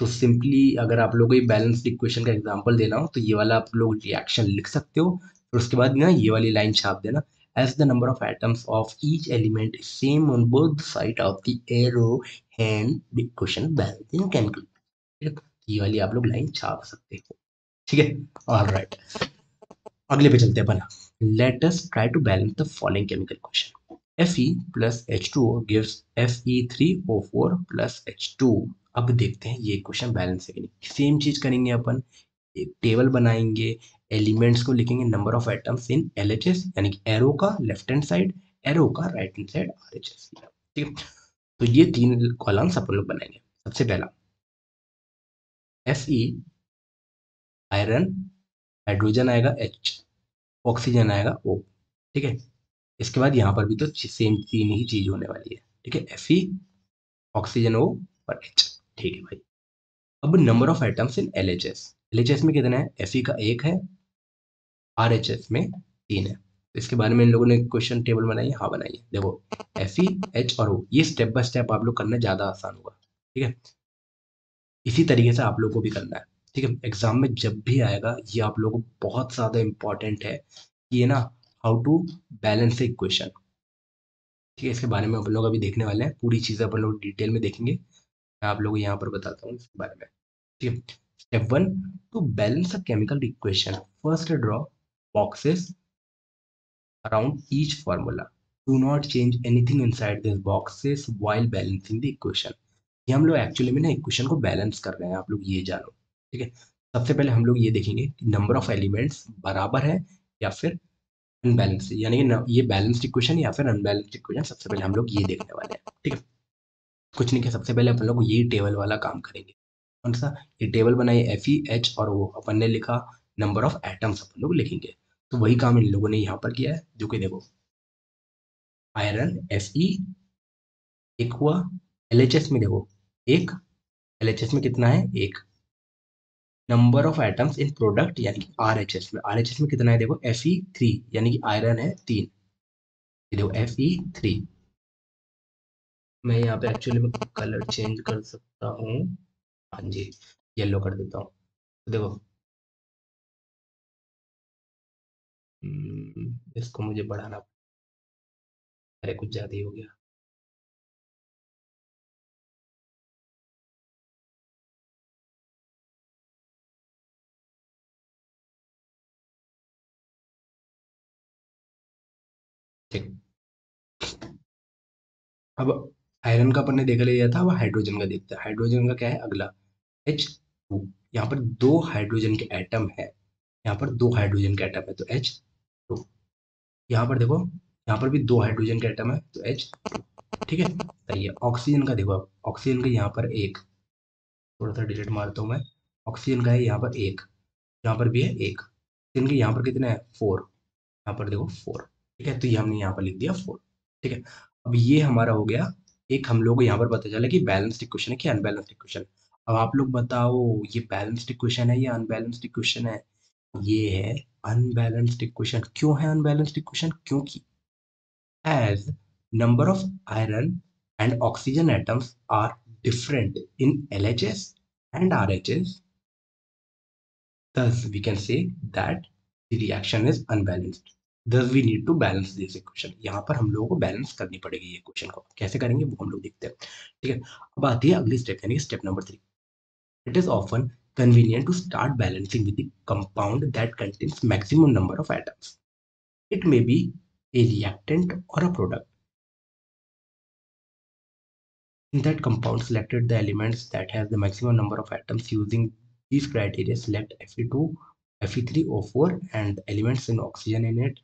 तो सिंपली अगर आप लोगों को ये बैलेंस्ड इक्वेशन का एग्जांपल देना हो तो ये वाला आप लोग रिएक्शन लिख सकते हो। फिर उसके बाद ना ये वाली लाइन छाप देना, as the number of atoms of each element is same on both side of the arrow and the equation balancing chemical। ठीक है, तो ये वाली आप लोग लाइन छाप सकते हो। ठीक है, ऑलराइट, अगले पे चलते हैं अपन। Let us try to balance the following chemical equation. Fe plus H2O gives Fe3O4 plus H2। अब देखते हैं ये इक्वेशन बैलेंस है कि नहीं। सेम चीज करेंगे अपन, एक टेबल बनाएंगे, एलिमेंट्स को लिखेंगे number of atoms in LHS यानी कि एरो का लेफ्ट हैंड साइड, एरो का राइट हैंड साइड RHS। ठीक है, तो ये तीन कॉलम्स अपन लोग बनाएंगे। सबसे पहला Fe, आयरन, हाइड्रोजन आएगा H, ऑक्सीजन आएगा O। ठीक है, इसके बाद यहाँ पर भी तो सेम तीन ही चीज होने वाली है। ठीक है, Fe ऑक्सीजन O और H। ठीक है भाई। अब number of atoms in LHS। LHS में कितना है? Fe का 1 है, RHS में 3 है। इसके बारे में इन लोगों ने क्वेश्चन टेबल बनाई है, हाँ बनाई है। देखो Fe, H और O, ये स्टेप बाय स्टेप आप लोग करना ज़्यादा आसान होगा। ठीक है, इसी तरीके से आप लोग को भी करना है। ठीक है, एग्जाम में जब भी आएगा ये आप लोगों को बहुत ज़्यादा इंपॉर्टेंट है कि ये ना, हाउ टू बैलेंस इक्वेशन। ठीक है, इसके बारे में अपन लोग अभी देखने वाले हैं, पूरी चीज़ें अपन लोग डिटेल में देखेंगे। मैं आप लोगों को यहाँ पर बताता हूँ इसके बारे में। ठीक है, step 1, to balance a chemical equation, first draw boxes around each formula. Do not change anything inside these boxes while balancing the equation. ये हम लोग एक्चुअली में ना इक्वेशन को बैलेंस कर रहे हैं, आप लोग ये जानो। ठीक है, सबसे पहले हम लोग ये देखेंगे कि नंबर ऑफ एलिमेंट्स बराबर है या फिर अनबैलेंस्ड, यानी कि ये बैलेंस्ड इक्वेशन या फिर अनबैलेंस्ड इक्वेशन, सबसे पहले हम लोग ये देखने वाले हैं। ठीक है, कुछ नहीं किया, सबसे पहले अपन लोग ये टेबल वाला काम करेंगे। कौन सा? ये टेबल बनाई FeH और वो अपन ने लिखा नंबर ऑफ एटम्स अपन लोग लिखेंगे। तो वही काम इन लोगों ने यहाँ पर किया है, जो कि देखो आयरन Fe एक हुआ, LHS में देखो एक, LHS में कितना है? एक। Number of atoms in product यानी कि RHS में कितना है? देखो Fe3, यानी कि आयरन है 3। ये देखो Fe3। मैं यहाँ पे एक्चुअली में कलर चेंज कर सकता हूँ, हाँ जी, येलो कर देता हूँ। तो देखो इसको मुझे बढ़ाना, अरे कुछ ज़्यादा ही हो गया। ठीक, अब आयरन का अपन ने देख लिया था, अब हाइड्रोजन का देखते हैं। हाइड्रोजन का क्या है अगला? H2। यहाँ पर दो हाइड्रोजन के एटम है, यहाँ पर दो हाइड्रोजन के एटम है तो H2। यहाँ पर देखो, यहाँ पर भी दो हाइड्रोजन के एटम है तो H2। ठीक है, सही है। ऑक्सीजन का देखो, अब ऑक्सीजन का यहाँ पर एक, थोड़ा सा डिलीट मारता हूँ मैं। ऑक्सीजन का है यहाँ पर एक, यहाँ पर भी है एक। ऑक्सीजन के यहाँ पर कितना है? 4। यहाँ पर देखो 4। ठीक है, तो ये हमने यहाँ पर लिख दिया 4। ठीक है, अब ये हमारा हो गया। एक हम लोग को यहाँ पर पता चला कि बैलेंस्ड इक्वेशन है कि अनबैलेंस्ड इक्वेशन। अब आप लोग बताओ ये बैलेंस्ड इक्वेशन है या अनबैलेंस्ड इक्वेशन है? ये है अनबैलेंस्ड इक्वेशन। क्यों है अनबैलेंस्ड इक्वेशन? क्योंकि as number of iron and oxygen atoms are different in LHS and RHS, thus we can say that the reaction is unbalanced. Thus we need to balance this equation. यहाँ पर हम लोगों को balance करनी पड़ेगी ये question को। कैसे करेंगे वो हम लोग देखते हैं। ठीक है, अब आती है अगली स्टेप, यानी step number 3। It is often convenient to start balancing with the compound that contains maximum number of atoms. It may be a reactant or a product. In that compound, selected the elements that has the maximum number of atoms. Using these criteria, select Fe2, Fe3O4 and elements in oxygen in it.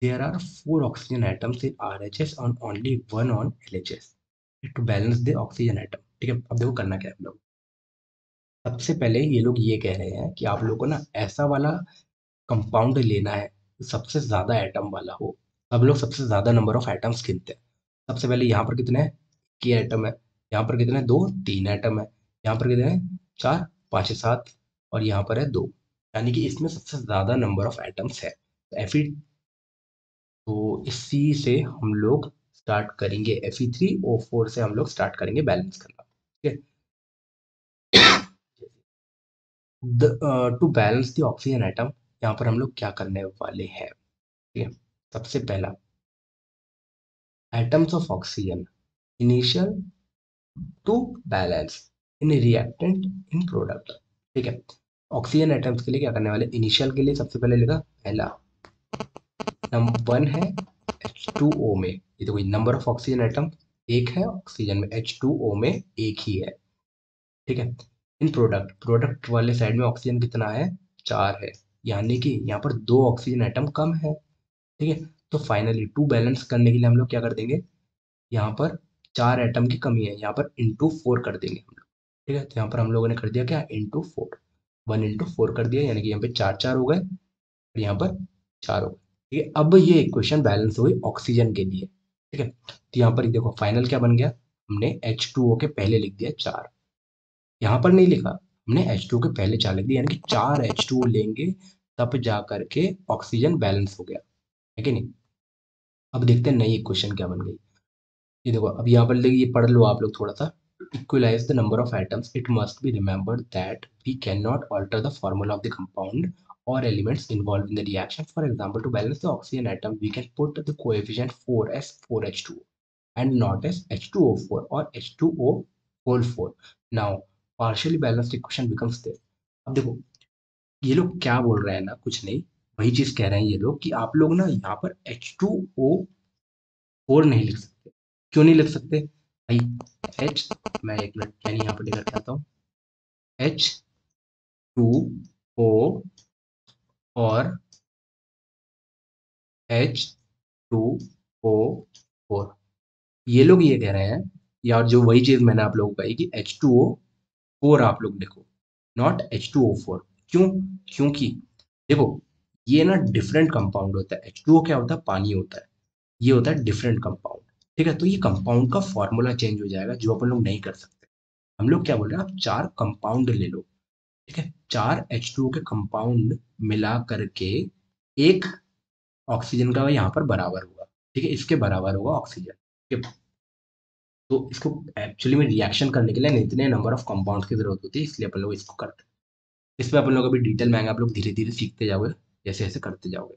There are 4 oxygen atoms in RHS and only 1 on LHS to balance the oxygen atom. ठीक है, अब देखो करना क्या है हम लोग। सबसे पहले ये लोग ये कह रहे हैं कि आप लोगों को ना ऐसा वाला कंपाउंड लेना है जो सबसे ज्यादा एटम वाला हो। अब लोग सबसे ज्यादा नंबर ऑफ एटम्स गिनते हैं। सबसे पहले यहाँ पर कितने हैं? के एटम है। यहाँ पर कितने हैं? 2 3 एटम है। यहाँ पर कितने हैं? 4 5 है 7, और यहाँ पर है 2, यानी कि इसमें सबसे ज्यादा नंबर ऑफ एटम्स है तो Fe। तो इसी से हम लोग स्टार्ट करेंगे, Fe3O4 से हम लोग स्टार्ट करेंगे बैलेंस करना। ठीक है, to balance the oxygen atom, यहाँ पर हम लोग क्या करने वाले हैं? ठीक है, सबसे पहला atoms of oxygen initial to balance in reactant in product। ठीक है, ऑक्सीजन एटम्स के लिए क्या करने वाले? इनिशियल के लिए सबसे पहले लिखा पहला नंबर 1 है H2O में, ये तो कोई नंबर ऑफ ऑक्सीजन एटम एक है, ऑक्सीजन में H2O में एक ही है। ठीक है, इन प्रोडक्ट वाले साइड में ऑक्सीजन कितना है? 4 है, यानी कि यहाँ पर दो ऑक्सीजन एटम कम है। ठीक है, तो फाइनली टू बैलेंस करने के लिए हम लोग क्या कर देंगे? यहाँ पर 4 एटम की कमी है, यहाँ पर इंटू 4 कर देंगे हम लोग। ठीक है, तो यहाँ पर हम लोगों ने कर दिया क्या? इंटू 4। 1 इंटू 4 कर दिया, यानी कि यहाँ पे 4 4 हो गए और यहाँ पर 4 हो गए। ठीक है, अब ये इक्वेशन बैलेंस हो गई ऑक्सीजन के लिए। ठीक है, तो यहाँ पर देखो फाइनल क्या बन गया, हमने H2O के पहले लिख दिया 4, यहाँ पर नहीं लिखा, हमने H2O के पहले 4 लिख दिया, यानी कि 4 H2O लेंगे तब जा करके ऑक्सीजन बैलेंस हो गया, है कि नहीं। अब देखते हैं नई इक्वेशन क्या बन गई। ये देखो, अब यहाँ पर ये पढ़ लो आप लोग थोड़ा सा। Equalize the number of atoms. It must be remembered that we cannot alter the formula of the compound or elements involved in the reaction. For example, to balance the oxygen atom, we can put the coefficient 4 as 4H2O and not as H2O4 or H2O whole 4. Now, partially balanced equation becomes this. अब देखो, ये लोग क्या बोल रहे हैं ना, कुछ नहीं, वही चीज कह रहे हैं ये लोग कि आप लोग ना यहाँ पर H2O4 नहीं लिख सकते। क्यों नहीं लिख सकते भाई? H, मैं एक मिनट यानी यहाँ पर लेकर आता हूँ, H2O और H2O4, ये लोग ये कह रहे हैं यार, जो वही चीज मैंने आप लोगों को कही कि H2O4 आप लोग लिखो, नॉट H2O4। क्यों? क्योंकि देखो, ये ना डिफरेंट कंपाउंड होता है। H2O क्या होता है? पानी होता है। ये होता है डिफरेंट कंपाउंड। ठीक है, तो ये कंपाउंड का फॉर्मूला चेंज हो जाएगा, जो अपन लोग नहीं कर सकते। हम लोग क्या बोल रहे हैं, आप 4 कंपाउंड ले लो, ठीक है, 4 H2O के कंपाउंड मिला करके एक ऑक्सीजन का यहाँ पर बराबर होगा, ठीक है, इसके बराबर होगा ऑक्सीजन, ठीक है। तो इसको एक्चुअली में रिएक्शन करने के लिए इतने नंबर ऑफ कंपाउंड की जरूरत होती है, इसलिए अपन लोग इसको करते हैं। इसमें अपन लोग अभी डिटेल में आएंगे, आप लोग धीरे धीरे सीखते जाओगे, जैसे जैसे करते जाओगे।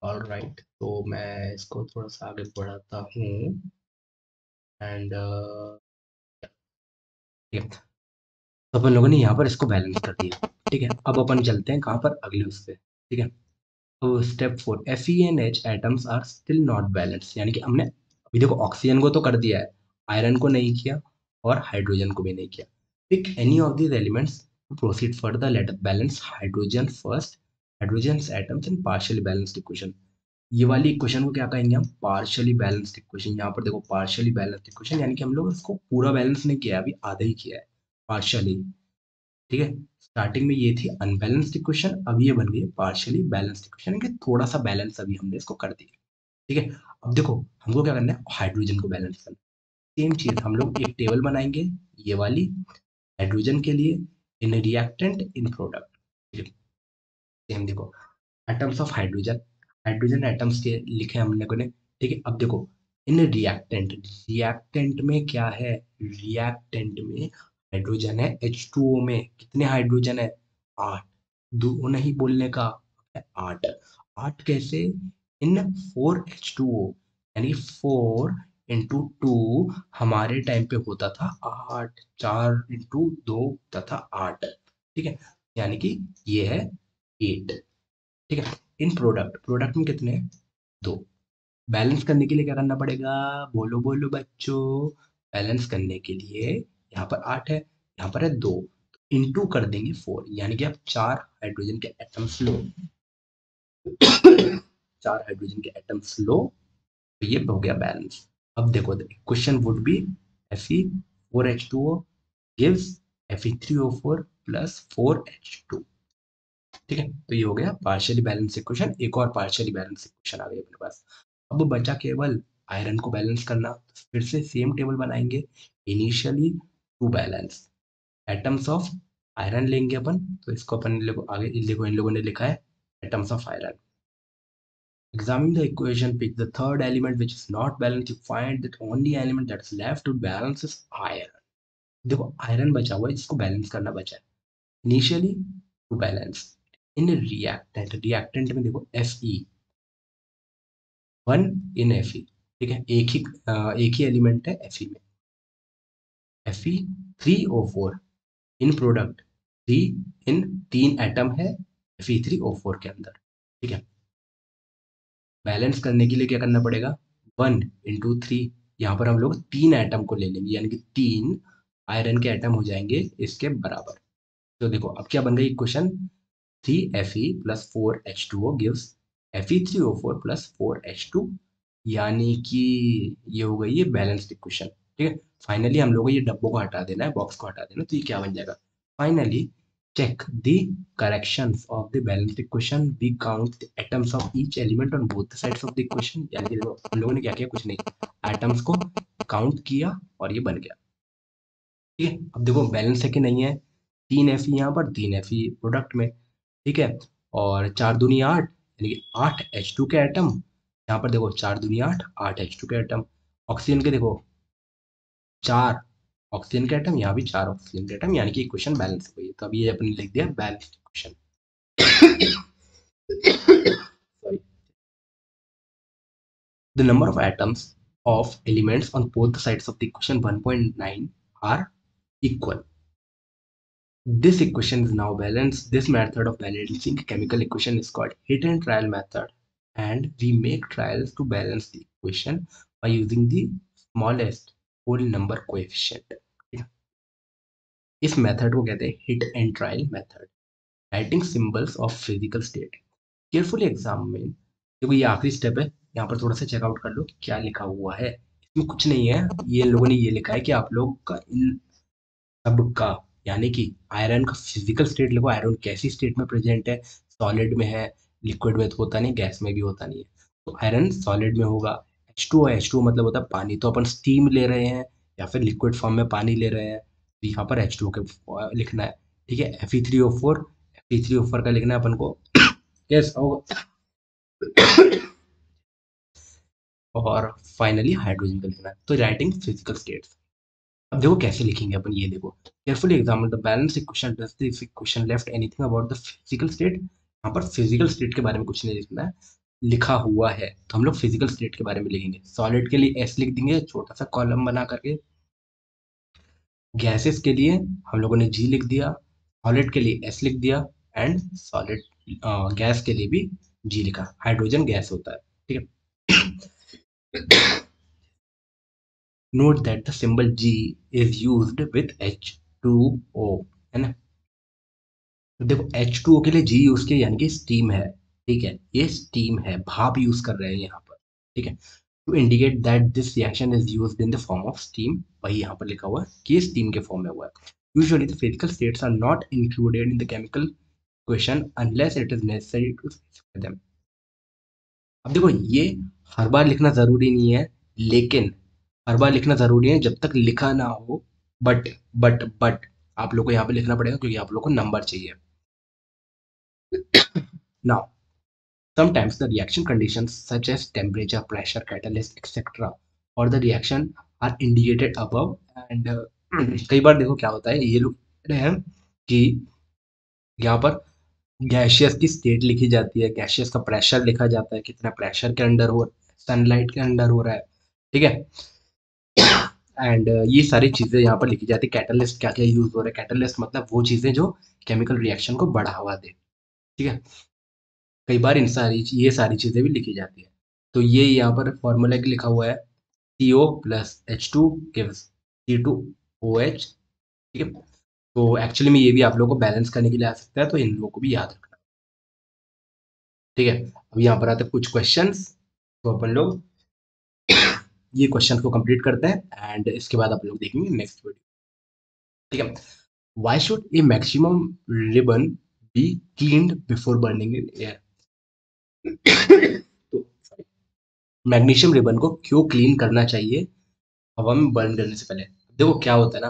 ऑल राइट, तो मैं इसको थोड़ा सा आगे बढ़ाता हूँ एंड ठीक है, तो अपन लोगों ने यहाँ पर इसको बैलेंस कर दिया, ठीक है। अब अपन चलते हैं कहाँ पर, अगले उस पे, ठीक है। तो step 4, FeNH atoms are still not balance, यानी कि हमने अभी देखो ऑक्सीजन को तो कर दिया है, आयरन को नहीं किया और हाइड्रोजन को भी नहीं किया। Pick any of these elements to proceed further, let balance hydrogen first, hydrogen atoms in partially balanced equation. ये वाली इक्वेशन को क्या कहेंगे हम? Partially balanced equation. यहाँ पर देखो पार्शियली बैलेंस्ड इक्वेशन, यानी कि हम लोग इसको पूरा बैलेंस नहीं किया, अभी आधा ही किया है पार्शियली, ठीक है। स्टार्टिंग में ये थी अनबैलेंस्ड इक्वेशन, अब ये बन गई पार्शियली बैलेंस्ड इक्वेशन, कि थोड़ा सा बैलेंस अभी हमने इसको कर दिया, ठीक है। अब देखो हमको क्या करना है, हाइड्रोजन को बैलेंस करना है। सेम चीज हम लोग एक टेबल बनाएंगे, ये वाली, हाइड्रोजन के लिए, in reactant in product. Same देखो, atoms of hydrogen, hydrogen atoms के लिखे हमने को ने, ठीक है। अब देखो इन रिएक्टेंट, रिएक्टेंट में क्या है, रिएक्टेंट में हाइड्रोजन है, H2O में कितने हाइड्रोजन है? 8, दो नहीं बोलने का है, 8। 8 कैसे? इन 4H2O, यानी 4 × 2 हमारे टाइम पे होता था 8, 4 × 2 तथा 8, ठीक है, यानी कि ये है 8, ठीक है। इन प्रोडक्ट, प्रोडक्ट में कितने हैं? 2। बैलेंस करने के लिए क्या करना पड़ेगा? बोलो बोलो बच्चों, बैलेंस करने के लिए यहाँ पर 8 है, यहाँ पर है 2, इनटू कर देंगे 4, यानी कि आप 4 हाइड्रोजन के एटम्स लो, 4 हाइड्रोजन के एटम्स लो, तो ये हो गया बैलेंस। अब देखो question would be Fe4H2O gives Fe3O4 plus 4H2, ठीक है। तो ये हो गया पार्शियली बैलेंस इक्वेशन, एक और पार्शियली बैलेंस इक्वेशन आ गई अपने पास। अब बचा केवल आयरन को बैलेंस करना, फिर से सेम टेबल बनाएंगे, initially to balance atoms of iron लेंगे अपन, तो इसको अपन आगे देखो इन लोगों ने लिखा है atoms of iron. Examine the equation, pick the third element which is not balanced, you find that only element that is left to balance is iron। देखो आयरन बचा हुआ है, जिसको बैलेंस करना बचा है, initially to balance in reactant, reactant में देखो Fe1 इन Fe, ठीक है, एक ही एलिमेंट है Fe में, Fe3O4 इन प्रोडक्ट, 3 एटम है Fe3O4 के अंदर, ठीक है। बैलेंस करने के लिए क्या करना पड़ेगा? 1 × 3, यहाँ पर हम लोग 3 एटम को ले लेंगे, यानी कि 3 आयरन के एटम हो जाएंगे इसके बराबर। तो देखो अब क्या बन गई equation, 3Fe plus 4H2O gives Fe3O4 plus 4H2, यानी कि ये हो गई है बैलेंस्ड इक्वेशन, ठीक है। फाइनली हम लोग को ये डब्बों को हटा देना है, बॉक्स को हटा देना है, तो ये क्या बन जाएगा finally, check the corrections of the balanced equation. We count the atoms of each element on both the sides of the equation. यानी कि देखो हम लोगों ने क्या किया, कुछ नहीं, एटम्स को काउंट किया और ये बन गया। ठीक है, अब देखो बैलेंस है कि नहीं है, 3 Fe यहाँ पर, 3 Fe प्रोडक्ट में। ठीक है, और 4 दूनी 8, यानी कि 8 H2 के एटम। यहाँ पर देखो 4 दूनी 8, 8 H2 के एटम। ऑक्सीजन के देखो 4 ऑक्सीजन के एटम, यहाँ भी 4 ऑक्सीजन के एटम, यानी कि इक्वेशन बैलेंस हो गई। तो अभी ये अपने लिख दिया balanced equation. Sorry. The number of atoms of elements on both the sides of the equation 1.9 are equal. This equation is now balanced. This method of balancing chemical equation is called hit and trial method, and we make trials to balance the equation by using the smallest whole number coefficient. इस method को कहते हैं hit and trial method. Writing symbols of physical state. Carefully examine. देखो ये आखिरी step है, यहाँ पर थोड़ा सा चेकआउट कर लो क्या लिखा हुआ है। इसमें कुछ नहीं है, ये लोगों ने ये लिखा है कि आप लोग का इन सब का, यानी कि आयरन का फिजिकल स्टेट लिखो, आयरन कैसी स्टेट में प्रेजेंट है, सॉलिड में है, लिक्विड में तो होता नहीं, गैस में भी होता नहीं है। तो आयरन सॉलिड में होगा। H2O, H2O मतलब होता है पानी, तो अपन स्टीम ले रहे हैं या फिर लिक्विड फॉर्म में पानी ले रहे हैं, तो यहाँ पर H2O के लिखना है। ठीक है, Fe3O4, Fe3O4 का लिखना है अपन को कैसा होगा, और फाइनली हाइड्रोजन का लिखना है। तो राइटिंग फिजिकल स्टेट्स। अब देखो कैसे लिखेंगे अपन, ये देखो carefully examine the balance equation, does this equation left anything about the physical state. यहाँ पर फिजिकल स्टेट के बारे में कुछ नहीं लिखना है, लिखा हुआ है तो हम लोग फिजिकल स्टेट के बारे में लिखेंगे। सॉलिड के लिए एस लिख देंगे छोटा सा कॉलम बना करके, गैसेस के लिए हम लोगों ने जी लिख दिया, सॉलिड के लिए एस लिख दिया, एंड सॉलिड गैस के लिए भी जी लिखा। हाइड्रोजन गैस होता है। ठीक है, note that the symbol G is used with H2O, है ना। तो देखो H2O के लिए जी यूज किया, यानी कि स्टीम है। ठीक है, ये स्टीम है, भाप यूज कर रहे हैं यहाँ पर। ठीक है, to indicate that this reaction is used in the form of steam, वही यहाँ पर लिखा हुआ है कि स्टीम के फॉर्म में हुआ है। Usually the physical states are not included in the chemical equation unless it is necessary to specify them. अब देखो ये हर बार लिखना जरूरी नहीं है, लेकिन हर बार लिखना जरूरी है जब तक लिखा ना हो। बट आप लोग को यहाँ पे लिखना पड़ेगा क्योंकि आप लोग को नंबर चाहिए। Now, sometimes the reaction conditions such as temperature, pressure, catalyst, etc. or the reaction are indicated above and कई बार देखो क्या होता है, ये लोग कह रहे हैं कि यहाँ पर गैशियस की स्टेट लिखी जाती है, गैशियस का प्रेशर लिखा जाता है, कितना प्रेशर के अंडर हो, सनलाइट के अंडर हो रहा है। ठीक है, एंड ये सारी चीजें यहाँ पर लिखी जाती है। कैटलिस्ट क्या क्या यूज हो रहा है, कैटलिस्ट मतलब वो चीजें जो केमिकल रिएक्शन को बढ़ावा दे। ठीक है, कई बार इन सारी ये सारी चीजें भी लिखी जाती है। तो ये यहाँ पर फॉर्मूला लिखा हुआ है, CO+H2 gives C2OH। ठीक है, तो एक्चुअली में ये भी आप लोगों को बैलेंस करने के लिए आ सकता है, तो इन लोगों को भी याद रखना। ठीक है, अब यहाँ पर आते हैं कुछ क्वेश्चंस, तो अपन लोग ये क्वेश्चन को कंप्लीट करते हैं एंड इसके बाद अपन लोग देखेंगे नेक्स्ट वीडियो। ठीक है, why should A maximum ribbon be cleaned before burning in air. तो मैग्नीशियम रिबन को क्यों क्लीन करना चाहिए हवा में बर्न करने से पहले। देखो क्या होता है ना,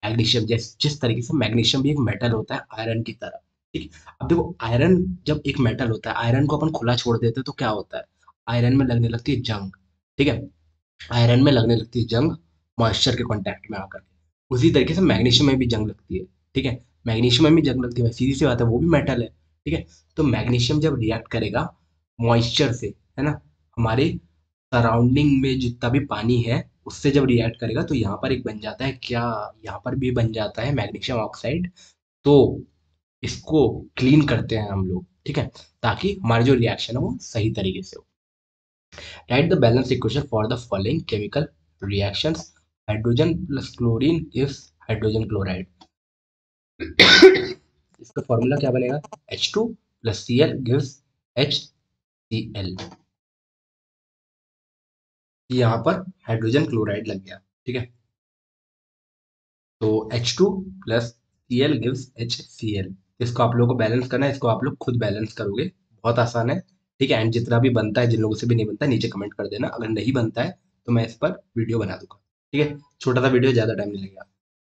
मैग्नीशियम जिस तरीके से मैग्नीशियम भी एक मेटल होता है आयरन की तरह। ठीक है, अब देखो आयरन जब एक मेटल होता है, आयरन को अपन खुला छोड़ देते हैं तो क्या होता है, आयरन में लगने लगती है जंग। ठीक है, आयरन में लगने लगती है जंग मॉइस्चर के कांटेक्ट में आकर। उसी तरीके से मैग्नीशियम में भी जंग लगती है। ठीक है, मैग्नीशियम में भी जंग लगती है, सीधी सी बात है, वो भी मेटल है। ठीक है, तो मैग्नीशियम जब रिएक्ट करेगा मॉइस्चर से, है ना, हमारे सराउंडिंग में जितना भी पानी है उससे जब रिएक्ट करेगा तो यहाँ पर एक बन जाता है क्या, यहाँ पर भी बन जाता है मैग्नीशियम ऑक्साइड। तो इसको क्लीन करते हैं हम लोग। ठीक है, ताकि हमारी जो रिएक्शन है वो सही तरीके से हो। Right the balance equation for the following chemical reactions. Hydrogen plus chlorine gives hydrogen chloride. इसका फॉर्मूला क्या बनेगा, H2+Cl गिव्स HCl। यहाँ पर हाइड्रोजन क्लोराइड लग गया। ठीक है, तो H2+Cl गिव्स HCl। इसको आप लोगों को बैलेंस करना है, इसको आप लोग खुद बैलेंस करोगे, बहुत आसान है, ठीक है। एंड जितना भी बनता है, जिन लोगों से भी नहीं बनता है, नीचे कमेंट कर देना, अगर नहीं बनता है तो मैं इस पर वीडियो बना दूंगा, ठीक है। छोटा सा वीडियो, ज़्यादा टाइम नहीं लगेगा।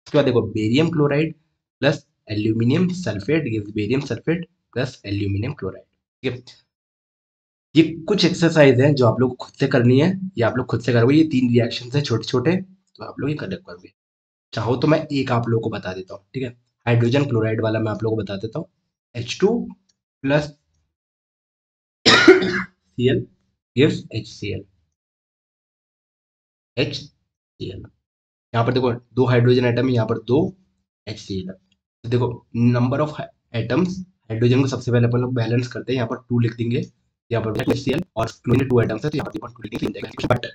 उसके बाद देखो, barium chloride plus aluminium sulphate gives barium sulphate plus aluminium chloride, ठीक है। ये कुछ एक्सरसाइज है जो आप लोग को खुद से करनी है, ये आप लोग खुद से करोगे, ये 3 रिएक्शन है छोटे छोटे, तो आप लोग ये कंडक्ट करोगे। चाहो तो मैं एक आप लोगों को बता देता हूँ, ठीक है। हाइड्रोजन क्लोराइड वाला मैं आप लोगों को बता देता हूँ। H2 plus Cl gives HCl, HCl। यहाँ पर देखो 2 हाइड्रोजन एटम है, यहाँ पर 2 HCl है। तो देखो नंबर ऑफ एटम्स, हाइड्रोजन को सबसे पहले अपन लोग बैलेंस करते हैं, यहाँ पर 2 लिख देंगे, यहाँ पर HCl, और क्लोरीन 2 एटम्स है तो यहाँ पर 2 लिख देंगे, बट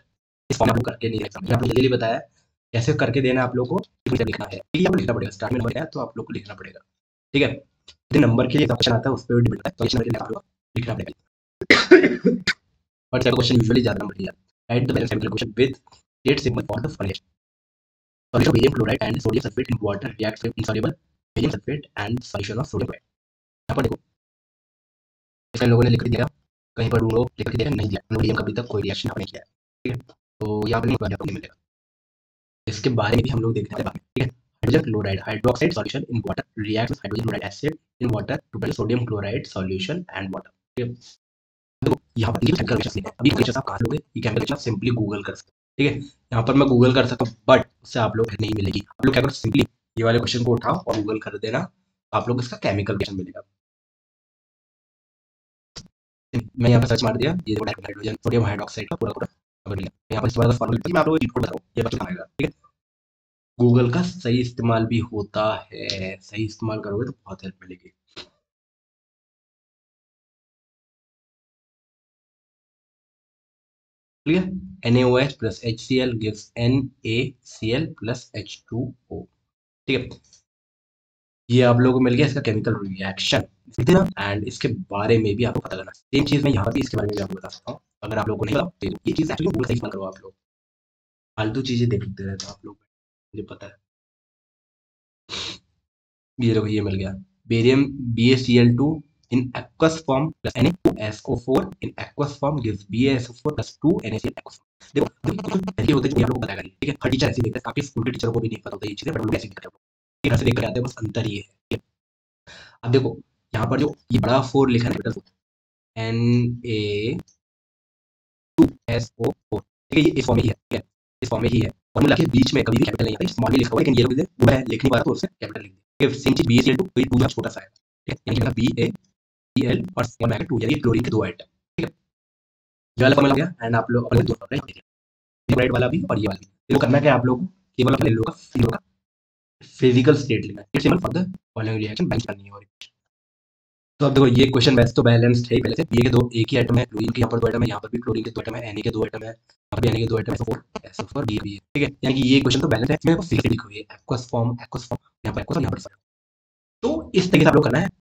इस फॉर्म में करके नहीं है, आपने जल्दी बताया कैसे करके देना है आप लोग को, लिखना है, ठीक है। आपको लिखना पड़ेगा, स्टार्ट में नंबर है तो आप लोग को लिखना पड़ेगा, ठीक है। यदि नंबर के लिए क्वेश्चन आता है उस पर डिपेंड करता है, तो इस नंबर के लिए आप लोग लिखना पड़ेगा। बट क्वेश्चन यूजुअली ज्यादा नंबर दिया, right the balance chemical equation with state symbol for the formation solution of barium chloride and sodium sulfate in water reacts with insoluble barium sulfate and solution of sodium chloride। यहाँ पर देखो इसका लोगों ने लिख दिया, कहीं पर ढूंढो, लिख दिया नहीं दिया, नोडियम का अभी तक कोई रिएक्शन आपने किया है, ठीक है। तो यहाँ पर नहीं मिलेगा, इसके बारे में भी हम लोग देखने वाले, ठीक है। Hydrogen chloride hydroxide solution in water reacts with hydrogen chloride acid in water to produce sodium chloride solution and water, ठीक है। देखो यहाँ पर केमिकल रिएक्शन है, अभी क्वेश्चन आप कहाँ से लोगे, ये केमिकल रिएक्शन आप सिंपली गूगल कर सकते हैं, ठीक है। यहाँ पर मैं गूगल कर सकता हूँ, बट उससे आप लोग नहीं मिलेगी। आप लोग क्या करो, सिंपली ये वाले क्वेश्चन को उठाओ और गूगल कर देना, आप लोग इसका केमिकल रिएक्शन मिलेगा। मैं यहाँ पर सर्च मार दिया, ये देखो हाइड्रोजन सोडियम हाइड्रोक्साइड का पूरा पूरा यहाँ पर इस बार फॉर्मूला मैं आप लोगों को बताऊँ, ये बच्चों आएगा, ठीक है। गूगल का सही इस्तेमाल भी होता है, सही इस्तेमाल करोगे तो बहुत हेल्प मिलेगी। Clear, NaOH plus HCl gives NaCl plus H2O, ठीक है। ये आप लोगों को मिल गया इसका केमिकल रिएक्शन, एंड इसके बारे में भी आपको पता करना, सेम चीज मैं यहाँ पर भी इसके बारे में भी आपको बता सकता हूँ, अगर आप लोगों को नहीं पता तो ये चीज एक्चुअली गूगल सही करो, आप लोग फालतू चीजें देखते रहते हो आप लोग, मुझे पता है। ये देखो ये मिल गया, barium BaCl2 in aqueous form plus Na2SO4 in aqueous form gives BaSO4 plus 2 NaCl aqueous form। देखो तरीके होते हैं जो आप लोग को बताएगा, ठीक है। हर टीचर ऐसे देखता है, आपके स्कूल के टीचरों को भी नहीं पता होता ये चीजें, बट लोग ऐसे देखते हैं, घर से देख कर आते हैं, बस अंतर ये है। अब देखो यहाँ पर जो ये बड़ा 4 लिखा है Na2SO4, ठीक है, ये इस फॉर्म में ही है, ठीक है, इस फॉर्म में ही है, फॉर्मूला के बीच में कभी भी कैपिटल नहीं आता, स्मॉल में लिखा हुआ है, लेकिन ये लोग मैं लिख नहीं पा रहा तो उससे कैपिटल लिख दिया। सेम चीज BaCl2 तो ये 2 छोटा सा है, ठीक है, यानी कि BaCl और स्मॉल ब्रैकेट 2, यानी क्लोरीन के 2 आइटम, ठीक है। ये वाला फॉर्मूला हो गया, एंड आप लोग अपने दो क्लोराइड वाला भी और ये वाला भी, इनको करना क्या है आप लोगों को, केवल अपने लोगों का फिजिकल स्टेट लिखना है, symbol for the following reaction balance करनी है। और तो अब देखो ये क्वेश्चन वैसे तो बैलेंस्ड है पहले से, ये के दो एक ही आइटम है, क्लोरीन के यहाँ पर 2 आइटम है, यहाँ पर भी क्लोरीन के 2 आइटम है, Na के 2 आइटम है, यहाँ पर Na के 2 आइटम है, SO4 B भी है, ठीक है। यानी कि ये क्वेश्चन तो बैलेंस है, इसमें फिजिकल लिखी हुई है एक्वस फॉर्म, यहाँ पर एक्वस, यहाँ पर। तो इस तरीके से आप लोग करना है।